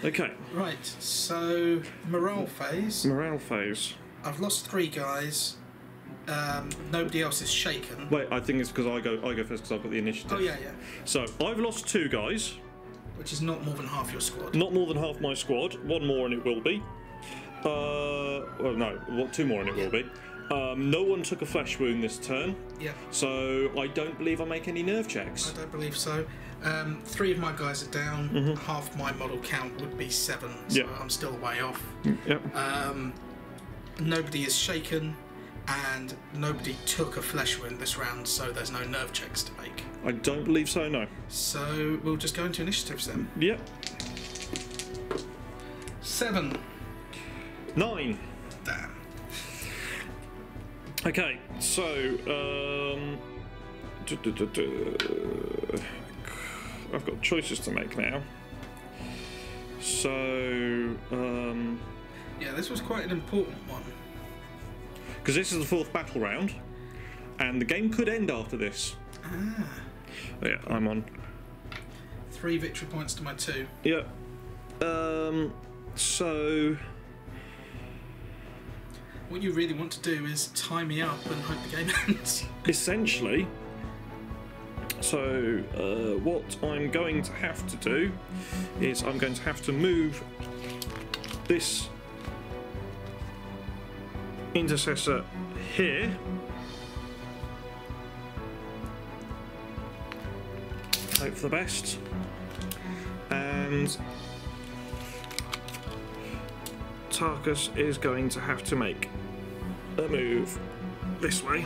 Okay, Right, so morale phase. morale phase. I've lost 3 guys. Nobody else is shaken. Wait, I think it's because I go first because I've got the initiative. Oh yeah, yeah. So I've lost 2 guys, Which is not more than half your squad. not more than half my squad. 1 more and it will be. Well, no, 2 more and it will be. No one took a flesh wound this turn, Yeah, so I don't believe I make any nerve checks. I don't believe so. 3 of my guys are down. Half my model count would be 7, so Yeah. I'm still way off. Yep. Nobody is shaken, and nobody took a flesh wound this round, so there's no nerve checks to make. I don't believe so, no. So we'll just go into initiatives then. Yep. 7. 9. Damn. Okay, so I've got choices to make now. So Yeah, this was quite an important one. because this is the 4th battle round, and the game could end after this. Ah. Oh, yeah, I'm on. 3 victory points to my 2. Yeah. So What you really want to do is tie me up and hope the game ends. essentially, what I'm going to have to do is I'm going to have to move this intercessor here. Hope for the best. And Tarkus is going to have to make a move this way.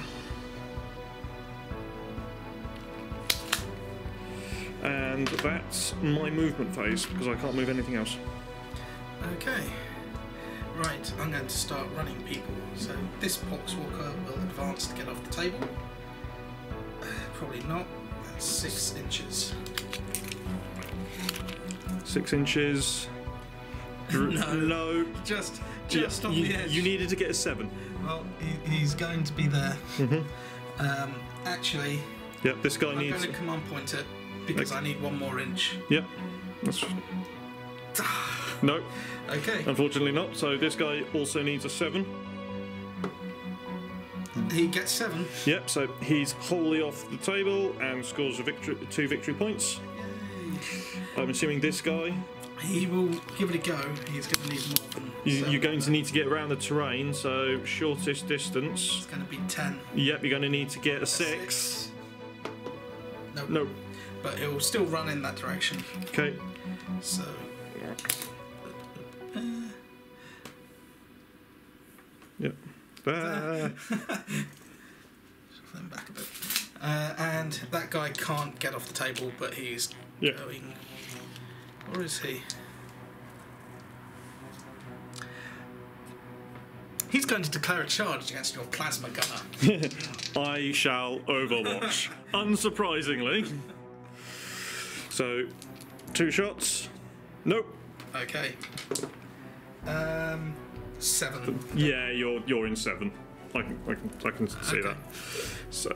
And that's my movement phase because I can't move anything else. Okay. Right, I'm going to start running people. So this Poxwalker will advance to get off the table. Probably not. That's 6 inches. 6 inches. No. Just Yeah, on the edge. you needed to get a 7. Well, he's going to be there. Actually, Yep, this guy I'm needs. going to command point it because I need 1 more inch. Yep. That's... No, Okay. unfortunately not. So this guy also needs a 7. He gets 7. Yep, so he's wholly off the table and scores 2 victory points. I'm assuming this guy, He will give it a go. He's going to need more than. you're going to need to get around the terrain, so shortest distance. It's going to be 10. Yep, you're going to need to get a 6. Nope. No. But it will still run in that direction. Okay. So. Yep. Ah. Shuffle him back a bit. And that guy can't get off the table, but he's Yeah. going. Or is he? He's going to declare a charge against your plasma gunner. I shall Overwatch. Unsurprisingly. So, 2 shots. Nope. Okay. 7. Yeah, you're in 7. I can see Okay. that. So,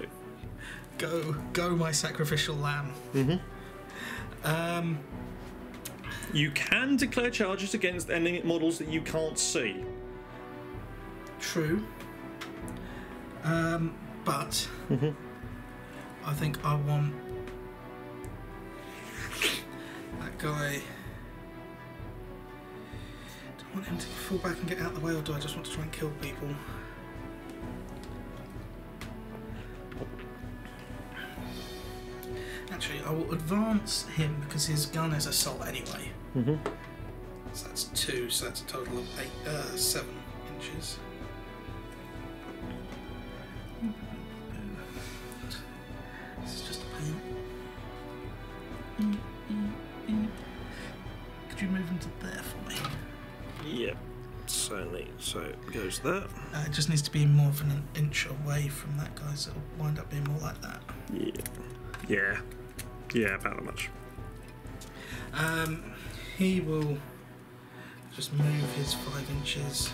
Go, my sacrificial lamb. you can declare charges against enemy models that you can't see. True. But I think I want that guy. Do I want him to fall back and get out of the way, or do I just want to try and kill people? Actually, I will advance him because his gun is assault anyway. So that's 2, so that's a total of 7 inches. This is just a pain. Could you move him to there for me? Yep, certainly. So it goes there. It just needs to be more than an inch away from that guy, so it'll wind up being more like that. Yeah, about that much. He will just move his 5 inches.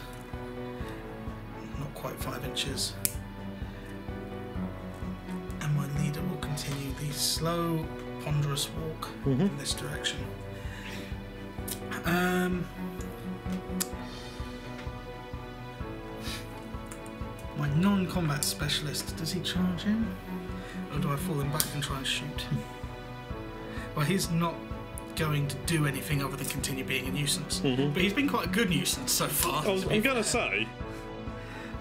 Not quite 5 inches. And my leader will continue the slow, ponderous walk in this direction. My non-combat specialist, does he charge in? Or do I fall him back and try and shoot? Well, he's not going to do anything other than continue being a nuisance. But he's been quite a good nuisance so far. I'm going to say.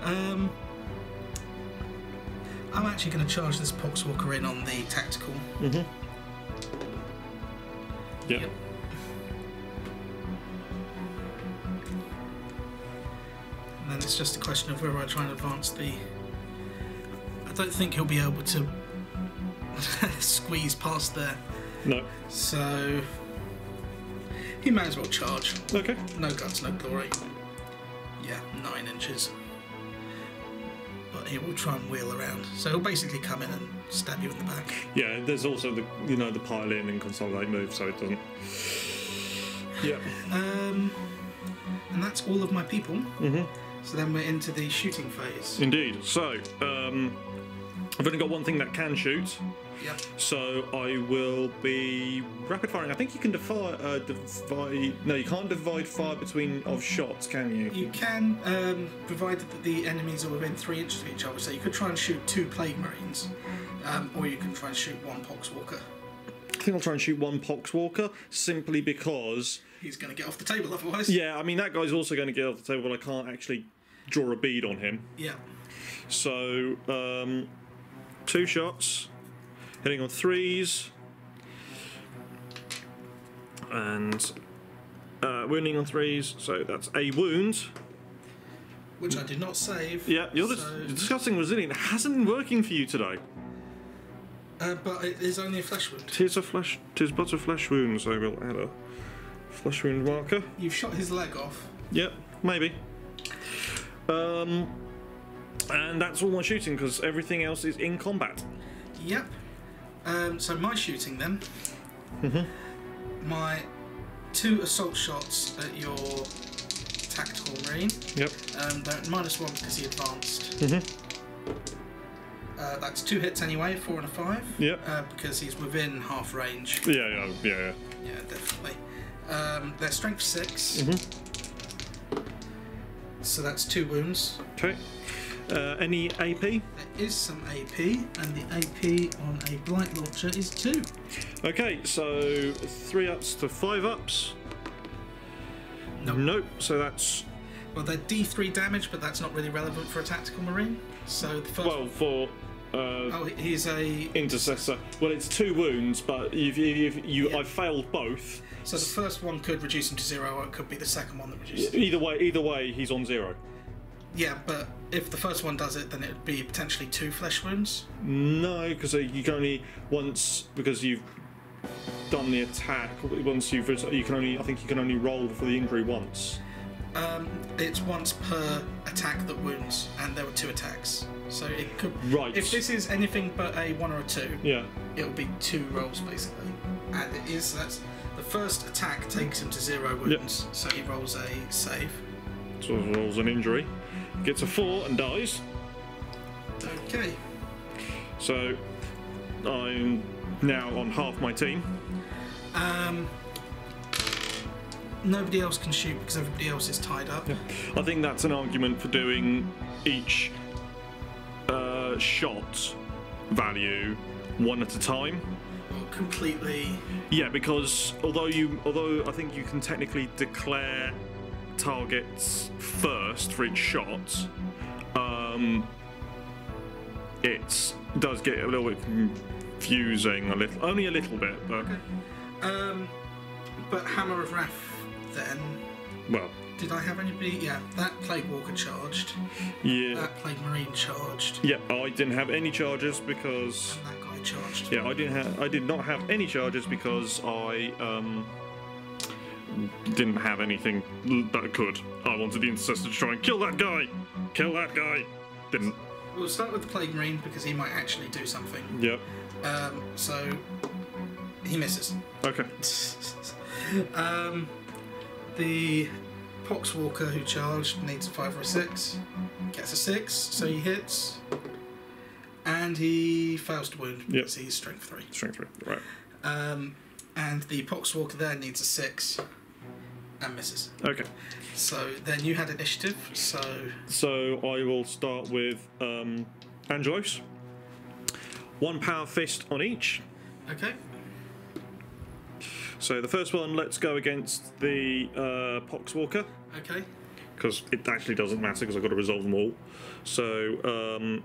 I'm actually going to charge this Poxwalker in on the tactical. Yep. And then it's just a question of whether I try and advance the... I don't think he'll be able to squeeze past there. No. So... he may as well charge. Okay. No guts, no glory. Yeah, 9 inches. But he will try and wheel around. So he'll basically come in and stab you in the back. Yeah, there's also the the pile in and consolidate move, so it doesn't. Yeah. And that's all of my people. So then we're into the shooting phase. Indeed. So, I've only got one thing that can shoot. Yep. So I will be rapid firing. I think you can divide. No, you can't divide fire between shots, can you? You can, provided that the enemies are within 3 inches of each other. So you could try and shoot 2 Plague Marines, or you can try and shoot 1 Poxwalker. I think I'll try and shoot 1 Poxwalker simply because. He's going to get off the table otherwise. Yeah, I mean that guy's also going to get off the table, but I can't actually draw a bead on him. Yeah. So 2 shots. Hitting on 3s, and wounding on 3s, so that's a wound. Which I did not save. Yeah, you're discussing resilient. It hasn't been working for you today. But it is only a flesh wound. Tis but a flesh wound, so we'll add a flesh wound marker. You've shot his leg off. Yep, maybe. And that's all my shooting, because everything else is in combat. Yep. So my shooting then. My 2 assault shots at your tactical marine. Yep. They're at -1 because he advanced. That's 2 hits anyway, 4 and a 5. Yep. Because he's within half range. Yeah. Yeah, definitely. They're strength 6. So that's 2 wounds. Okay. Any AP? There is some AP, and the AP on a blight launcher is 2. Okay, so 3 ups to 5 ups. Nope. Nope. So that's Well, they're D3 damage, but that's not really relevant for a tactical marine. So the first. well for Oh, he's a. intercessor. Well, it's 2 wounds, but Yeah. I've failed both. So the first one could reduce him to 0, or it could be the second one that reduces. Either way, he's on 0. Yeah, but if the first one does it, then it would be potentially 2 flesh wounds. No, because you can only once because you've done the attack. Once you can only I think you can only roll for the injury once. It's once per attack that wounds, and there were 2 attacks. So it could. Right. If this is anything but a 1 or a 2, Yeah. it'll be 2 rolls basically. And it is that's the first attack takes him to 0 wounds, so he rolls a save. So he rolls an injury, gets a 4 and dies. Okay. So I'm now on half my team. Nobody else can shoot because everybody else is tied up. I think that's an argument for doing each shot value one at a time. Well, completely. Yeah, because although I think you can technically declare targets first for each shot, it does get a little bit confusing, only a little bit, but But Hammer of Wrath then. well, Did I have anybody? Yeah, that Plague Walker charged. yeah, That Plague Marine charged. yeah. I didn't have any charges because And that guy charged. yeah, I did not have any charges because I didn't have anything that could. I wanted the intercessor to try and kill that guy. Kill that guy. Didn't. We'll start with the Plague Marine because he might actually do something. Yep. So he misses. Okay. The Poxwalker who charged needs a 5 or a 6. Gets a 6, so he hits. And he fails to wound because he's strength 3. Strength 3. Right. And the Poxwalker there needs a 6 and misses. Okay. So then you had initiative, so I will start with Angelos. 1 power fist on each. okay. So the first one, let's go against the Poxwalker, Okay. because it actually doesn't matter because I've got to resolve them all. So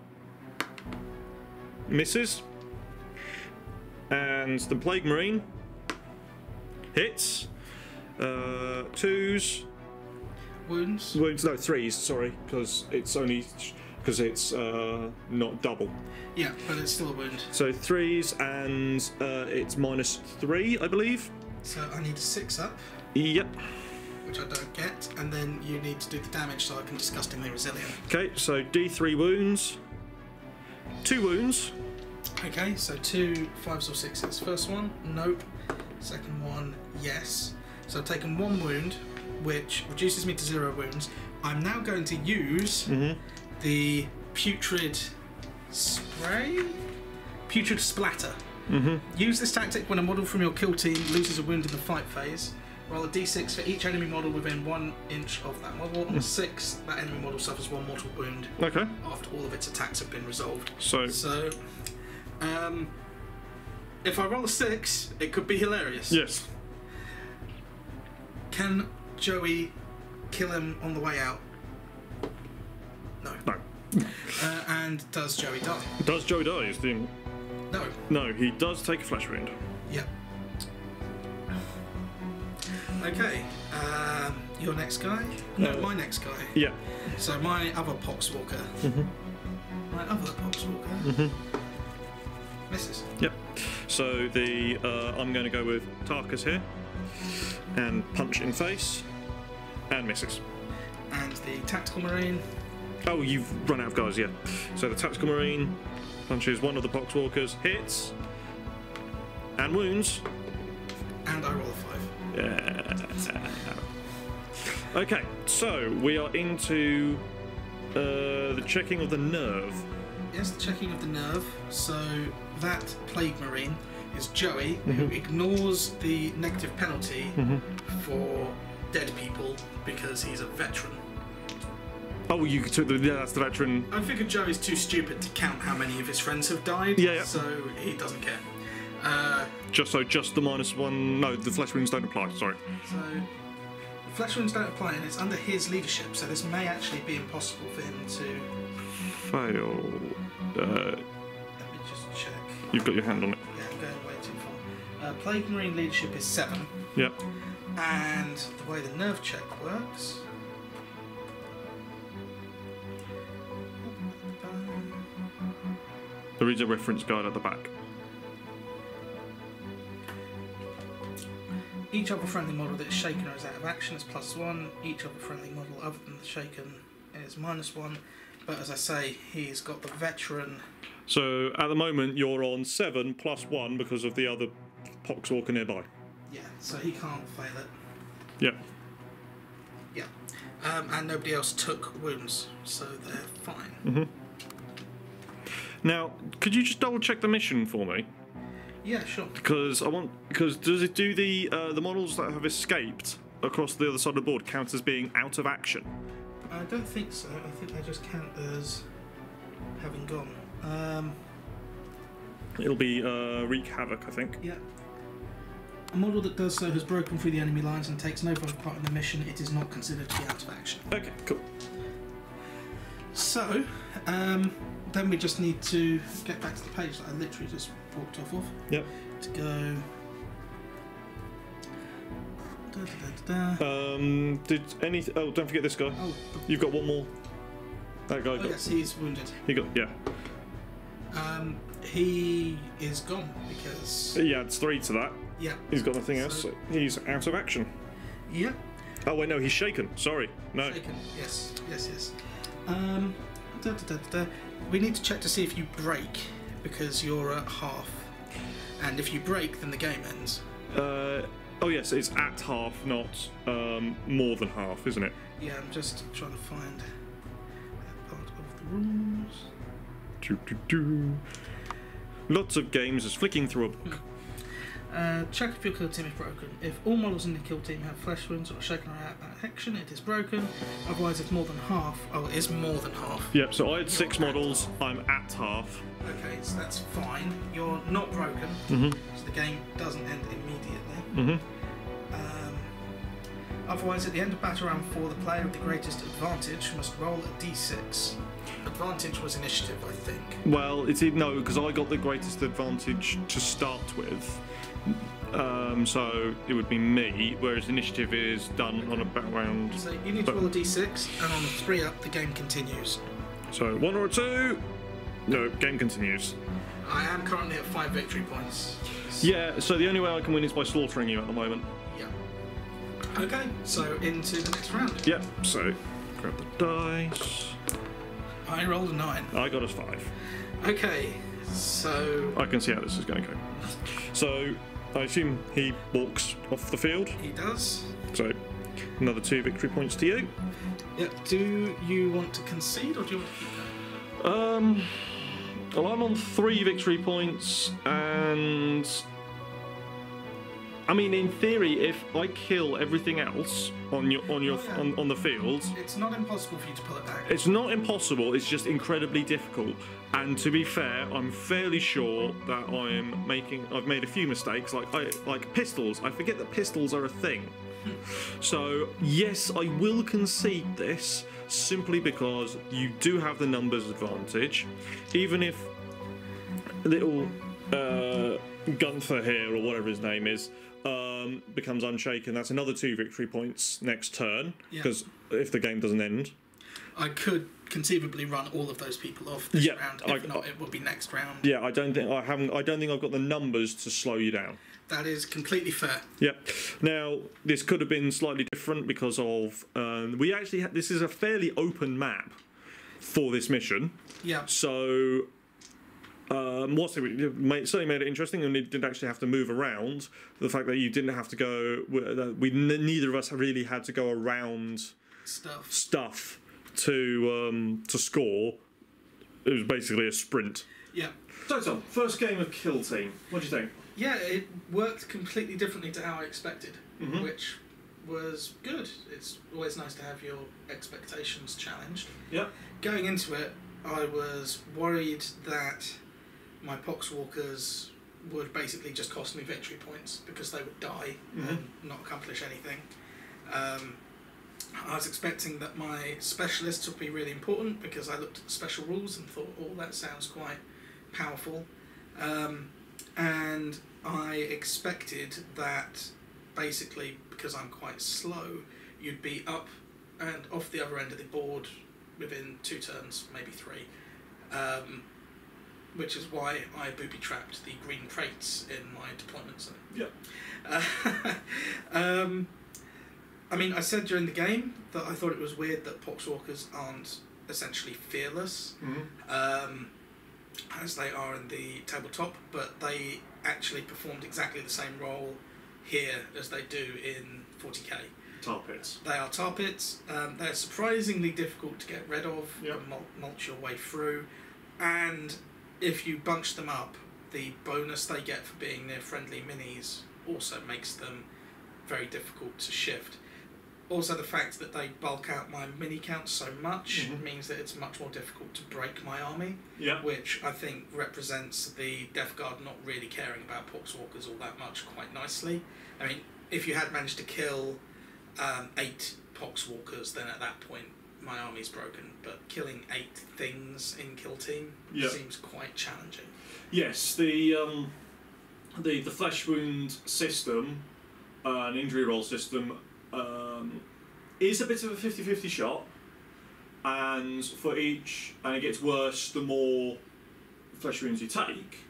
misses, and the Plague Marine hits. 2s. Wounds. No, 3s. Sorry, because it's not double. Yeah, but it's still a wound. So 3s, and it's -3, I believe. So I need a 6 up, Yep. which I don't get, and then you need to do the damage so I can disgustingly resilient. Okay, so D3 wounds. 2 wounds. Okay, so 2 5s or 6s. First one, nope. Second one, yes. So I've taken 1 wound, which reduces me to 0 wounds. I'm now going to use the Putrid Spray? Putrid Splatter. Use this tactic when a model from your kill team loses a wound in the fight phase. Roll a d6 for each enemy model within 1 inch of that model. On a 6, that enemy model suffers 1 mortal wound Okay. after all of its attacks have been resolved. So So, if I roll a 6, it could be hilarious. yes. Can Joey kill him on the way out? No. No. And does Joey die? Does Joey die? Is the No. no? He does take a flesh wound. Yep. Okay. Your next guy? No, my next guy. Yeah. So my other Poxwalker. My other Poxwalker. Misses. Yep. So the I'm going to go with Tarkus here, and punch in face, and misses. And the Tactical Marine. Oh, you've run out of guys, yeah. So the Tactical Marine punches one of the Poxwalkers, hits, and wounds. And I roll a 5. Yeah. Okay, so we are into the checking of the nerve. Yes, the checking of the nerve. So that Plague Marine is Joey, who ignores the negative penalty for dead people because he's a veteran. Oh, you took that's the veteran. I figured Joey's too stupid to count how many of his friends have died, Yeah. so he doesn't care. Just the -1. No, the flesh wounds don't apply. Sorry. So flesh wounds don't apply, and it's under his leadership, so this may actually be impossible for him to. Fail. Let me just check. You've got your hand on it. Yeah, I'm going way too far. Plague Marine leadership is 7, Yep. and the way the nerve check works. There is a reference guide at the back. Each other friendly model that is shaken or is out of action is +1. Each other friendly model other than the shaken is -1. But as I say, he's got the veteran. So at the moment you're on 7 +1 because of the other poxwalker nearby. Yeah, so he can't fail it. Yep. Yeah. And nobody else took wounds, so they're fine. Now, could you just double check the mission for me? Yeah, sure. Because does it do the models that have escaped across the other side of the board count as being out of action? I don't think so. I think they just count as having gone. It'll be wreak havoc, I think. Yeah. A model that does so has broken through the enemy lines and takes no further part in the mission. It is not considered to be out of action. Okay, cool. So, then we just need to get back to the page that I literally just walked off of. Yep. To go. Did any? Oh, don't forget this guy. Oh, You've got one more. That guy oh got. yes, he's wounded. He got. Yeah. He is gone because. He adds 3 to that. Yeah. He's got nothing else. So he's out of action. Yeah. Oh wait, no, he's shaken. Sorry, no. Shaken. Yes. Yes. Yes. We need to check to see if you break because you're at half, and if you break, then the game ends. Oh yes, it's at half, not more than half, isn't it? Yeah, I'm just trying to find that part of the rules. Lots of games is flicking through a book. Check if your kill team is broken. If all models in the kill team have flesh wounds or are shaken or out of action, it is broken. Otherwise, it's more than half. Oh, it is more than half. Yep, so I had 6 models, I'm at half. Okay, so that's fine. You're not broken, so the game doesn't end immediately. Otherwise, at the end of battle round 4, the player with the greatest advantage must roll a d6. Advantage was initiative, I think. Well, it's no, because I got the greatest advantage to start with. So it would be me, whereas initiative is done on a background. So you need to roll a d6, and on a 3 up, the game continues. So 1 or a 2. No, game continues. I am currently at 5 victory points. Yeah, so the only way I can win is by slaughtering you at the moment. Yeah. Okay, so into the next round. Yep, so grab the dice. I rolled a 9. I got us 5. Okay, so I can see how this is going to go. So I assume he walks off the field. he does. So another 2 victory points to you. Yep. Do you want to concede or do you want to keep going? Well, I'm on 3 victory points, and I mean, in theory, if I kill everything else on the field, It's not impossible for you to pull it back. it's not impossible. It's just incredibly difficult. And to be fair, I'm fairly sure that I've made a few mistakes, like pistols. I forget that pistols are a thing. So yes, I will concede this simply because you do have the numbers advantage, even if little Gunther here or whatever his name is becomes unshaken. That's another 2 victory points next turn because if the game doesn't end, I could conceivably run all of those people off this Yeah, round. If not, it will be next round. yeah, I don't think I've got the numbers to slow you down. That is completely fair. Yeah. Now, this could have been slightly different because of we actually this is a fairly open map for this mission. Yeah. So Certainly made it interesting, and it didn't actually have to move around. The fact that you didn't have to go, neither of us really had to go around stuff to score. It was basically a sprint. Yeah. So Tom, first game of Kill Team. What do you think? Yeah, it worked completely differently to how I expected, which was good. It's always nice to have your expectations challenged. Yeah. Going into it, I was worried that my Poxwalkers would basically just cost me victory points because they would die and not accomplish anything. I was expecting that my specialists would be really important because I looked at the special rules and thought, oh, that sounds quite powerful. And I expected that basically, because I'm quite slow, you'd be up and off the other end of the board within 2 turns, maybe 3. Which is why I booby-trapped the green crates in my deployment zone. Yeah. I mean, I said during the game that I thought it was weird that Poxwalkers aren't essentially fearless, as they are in the tabletop, but they actually performed exactly the same role here as they do in 40k. Tar pits. They are tar pits. They're surprisingly difficult to get rid of Yep. and mulch your way through. And if you bunch them up, the bonus they get for being near friendly minis also makes them very difficult to shift. Also, the fact that they bulk out my mini count so much means that it's much more difficult to break my army, Yeah. which I think represents the Death Guard not really caring about Poxwalkers all that much quite nicely. I mean, if you had managed to kill 8 Poxwalkers, then at that point my army's broken, but killing 8 things in Kill Team seems quite challenging. Yes, the flesh wound system, an injury roll system, is a bit of a 50-50 shot, and it gets worse the more flesh wounds you take,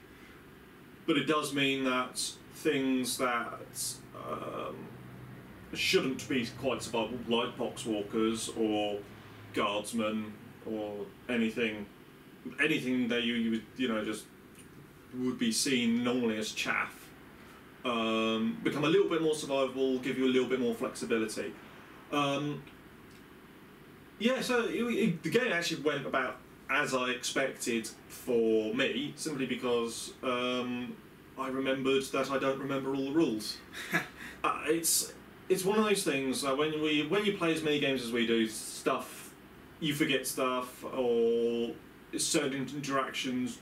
but it does mean that things that shouldn't be quite survivable, like Poxwalkers or Guardsmen or anything that you just would be seen normally as chaff, become a little bit more survivable, give you a little bit more flexibility. So the game actually went about as I expected for me, simply because I remembered that I don't remember all the rules. It's one of those things that when you play as many games as we do, you forget stuff, or certain interactions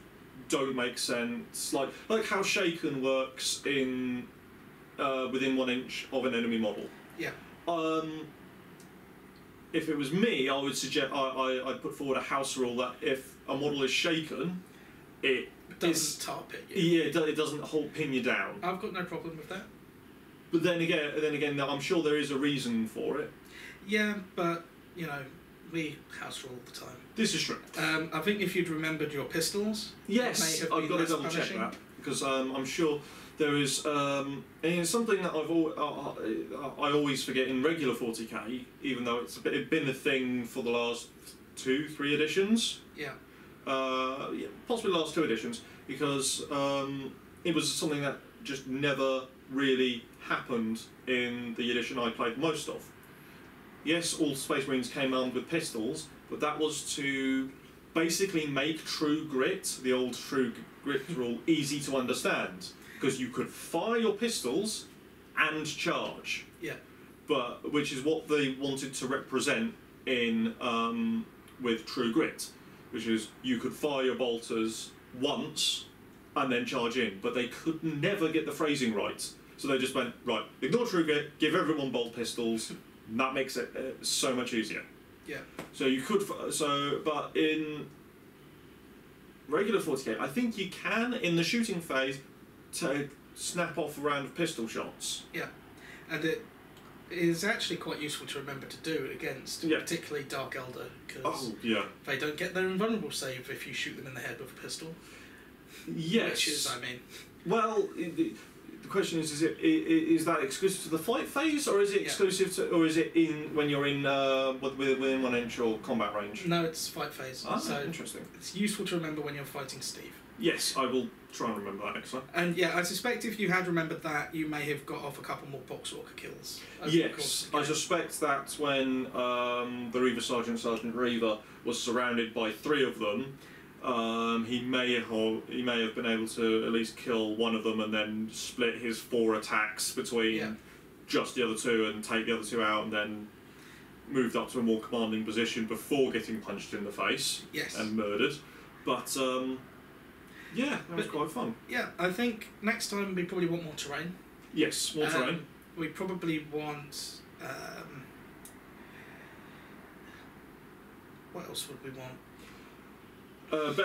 don't make sense. Like how Shaken works in within 1 inch of an enemy model. Yeah. If it was me, I would suggest I'd put forward a house rule that if a model is shaken, it doesn't tar pit you. Yeah, it doesn't pin you down. I've got no problem with that. But then again, I'm sure there is a reason for it. Yeah, but we house rule all the time. This is true. I think if you'd remembered your pistols, yes, I've got to double check that, because I'm sure there is, and it's something that I always forget in regular 40k, even though it's been a thing for the last 2-3 editions. Yeah. Possibly the last 2 editions, because it was something that just never really happened in the edition I played most of. Yes, all Space Marines came armed with pistols, but that was to basically make True Grit, the old True Grit rule, easy to understand, because you could fire your pistols and charge. Yeah. But which is what they wanted to represent in with True Grit, which is you could fire your bolters once and then charge in, but they could never get the phrasing right. So they just went, right, ignore True Grit, give everyone bolt pistols. That makes it so much easier. Yeah. So you could, but in regular 40k, I think you can, in the shooting phase, to snap off a round of pistol shots. Yeah, and it is actually quite useful to remember to do against, particularly Dark Elder, because they don't get their invulnerable save if you shoot them in the head with a pistol. Yes. Which is, I mean... Well, the question is that exclusive to the fight phase, or is it exclusive to, or is it when you're in within 1 inch or combat range? No, it's fight phase. Ah, so interesting. It's useful to remember when you're fighting Steve. Yes, I will try and remember that next time. And yeah, I suspect if you had remembered that, you may have got off a couple more Poxwalker kills. Over the course Yes, of the I game. suspect that when the Reaver Sergeant Reaver was surrounded by 3 of them, he may have been able to at least kill one of them and then split his 4 attacks between Yeah. just the other 2 and take the other 2 out, and then moved up to a more commanding position before getting punched in the face Yes. and murdered. But yeah, that was But- quite fun. Yeah, I think next time we probably want more terrain. Yes, more terrain. We probably want. What else would we want?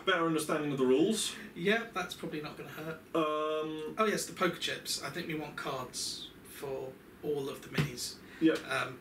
Better understanding of the rules. Yeah, that's probably not going to hurt. Oh yes, the poker chips. I think we want cards for all of the minis. Yeah.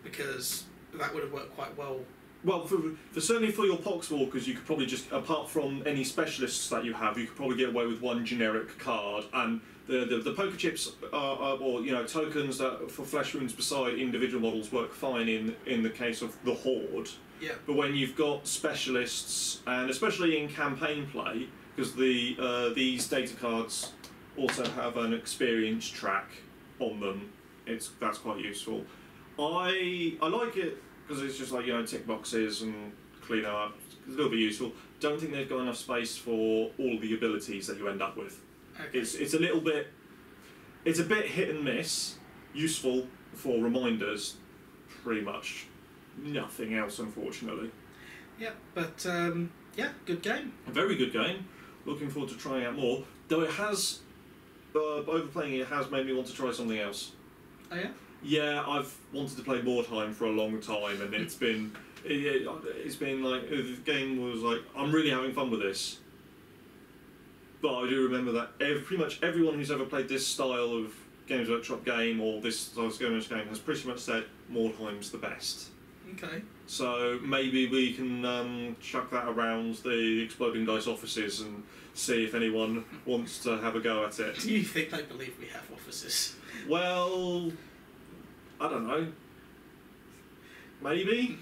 Because that would have worked quite well. Well, for certainly for your Poxwalkers, you could probably just, apart from any specialists that you have, you could probably get away with 1 generic card, and the poker chips are or tokens that for flesh wounds beside individual models work fine in the case of the Horde. Yeah. But when you've got specialists, and especially in campaign play, because these data cards also have an experience track on them, that's quite useful. I like it because it's just like tick boxes and clean up. It's a little bit useful. Don't think they've got enough space for all the abilities that you end up with. Okay. It's a little bit. It's a bit hit and miss. Useful for reminders, pretty much. Nothing else, unfortunately. Yeah, but yeah, good game. A very good game. Looking forward to trying out more. Though it has, overplaying it has made me want to try something else. Oh yeah. Yeah, I've wanted to play Mordheim for a long time, and it's been like the game was like I'm really having fun with this. But I do remember that pretty much everyone who's ever played this style of Games Workshop game or this style of game has pretty much said Mordheim's the best. Okay. So maybe we can chuck that around the Exploding Dice offices and see if anyone wants to have a go at it. Do you think they believe we have offices? Well, I don't know. Maybe.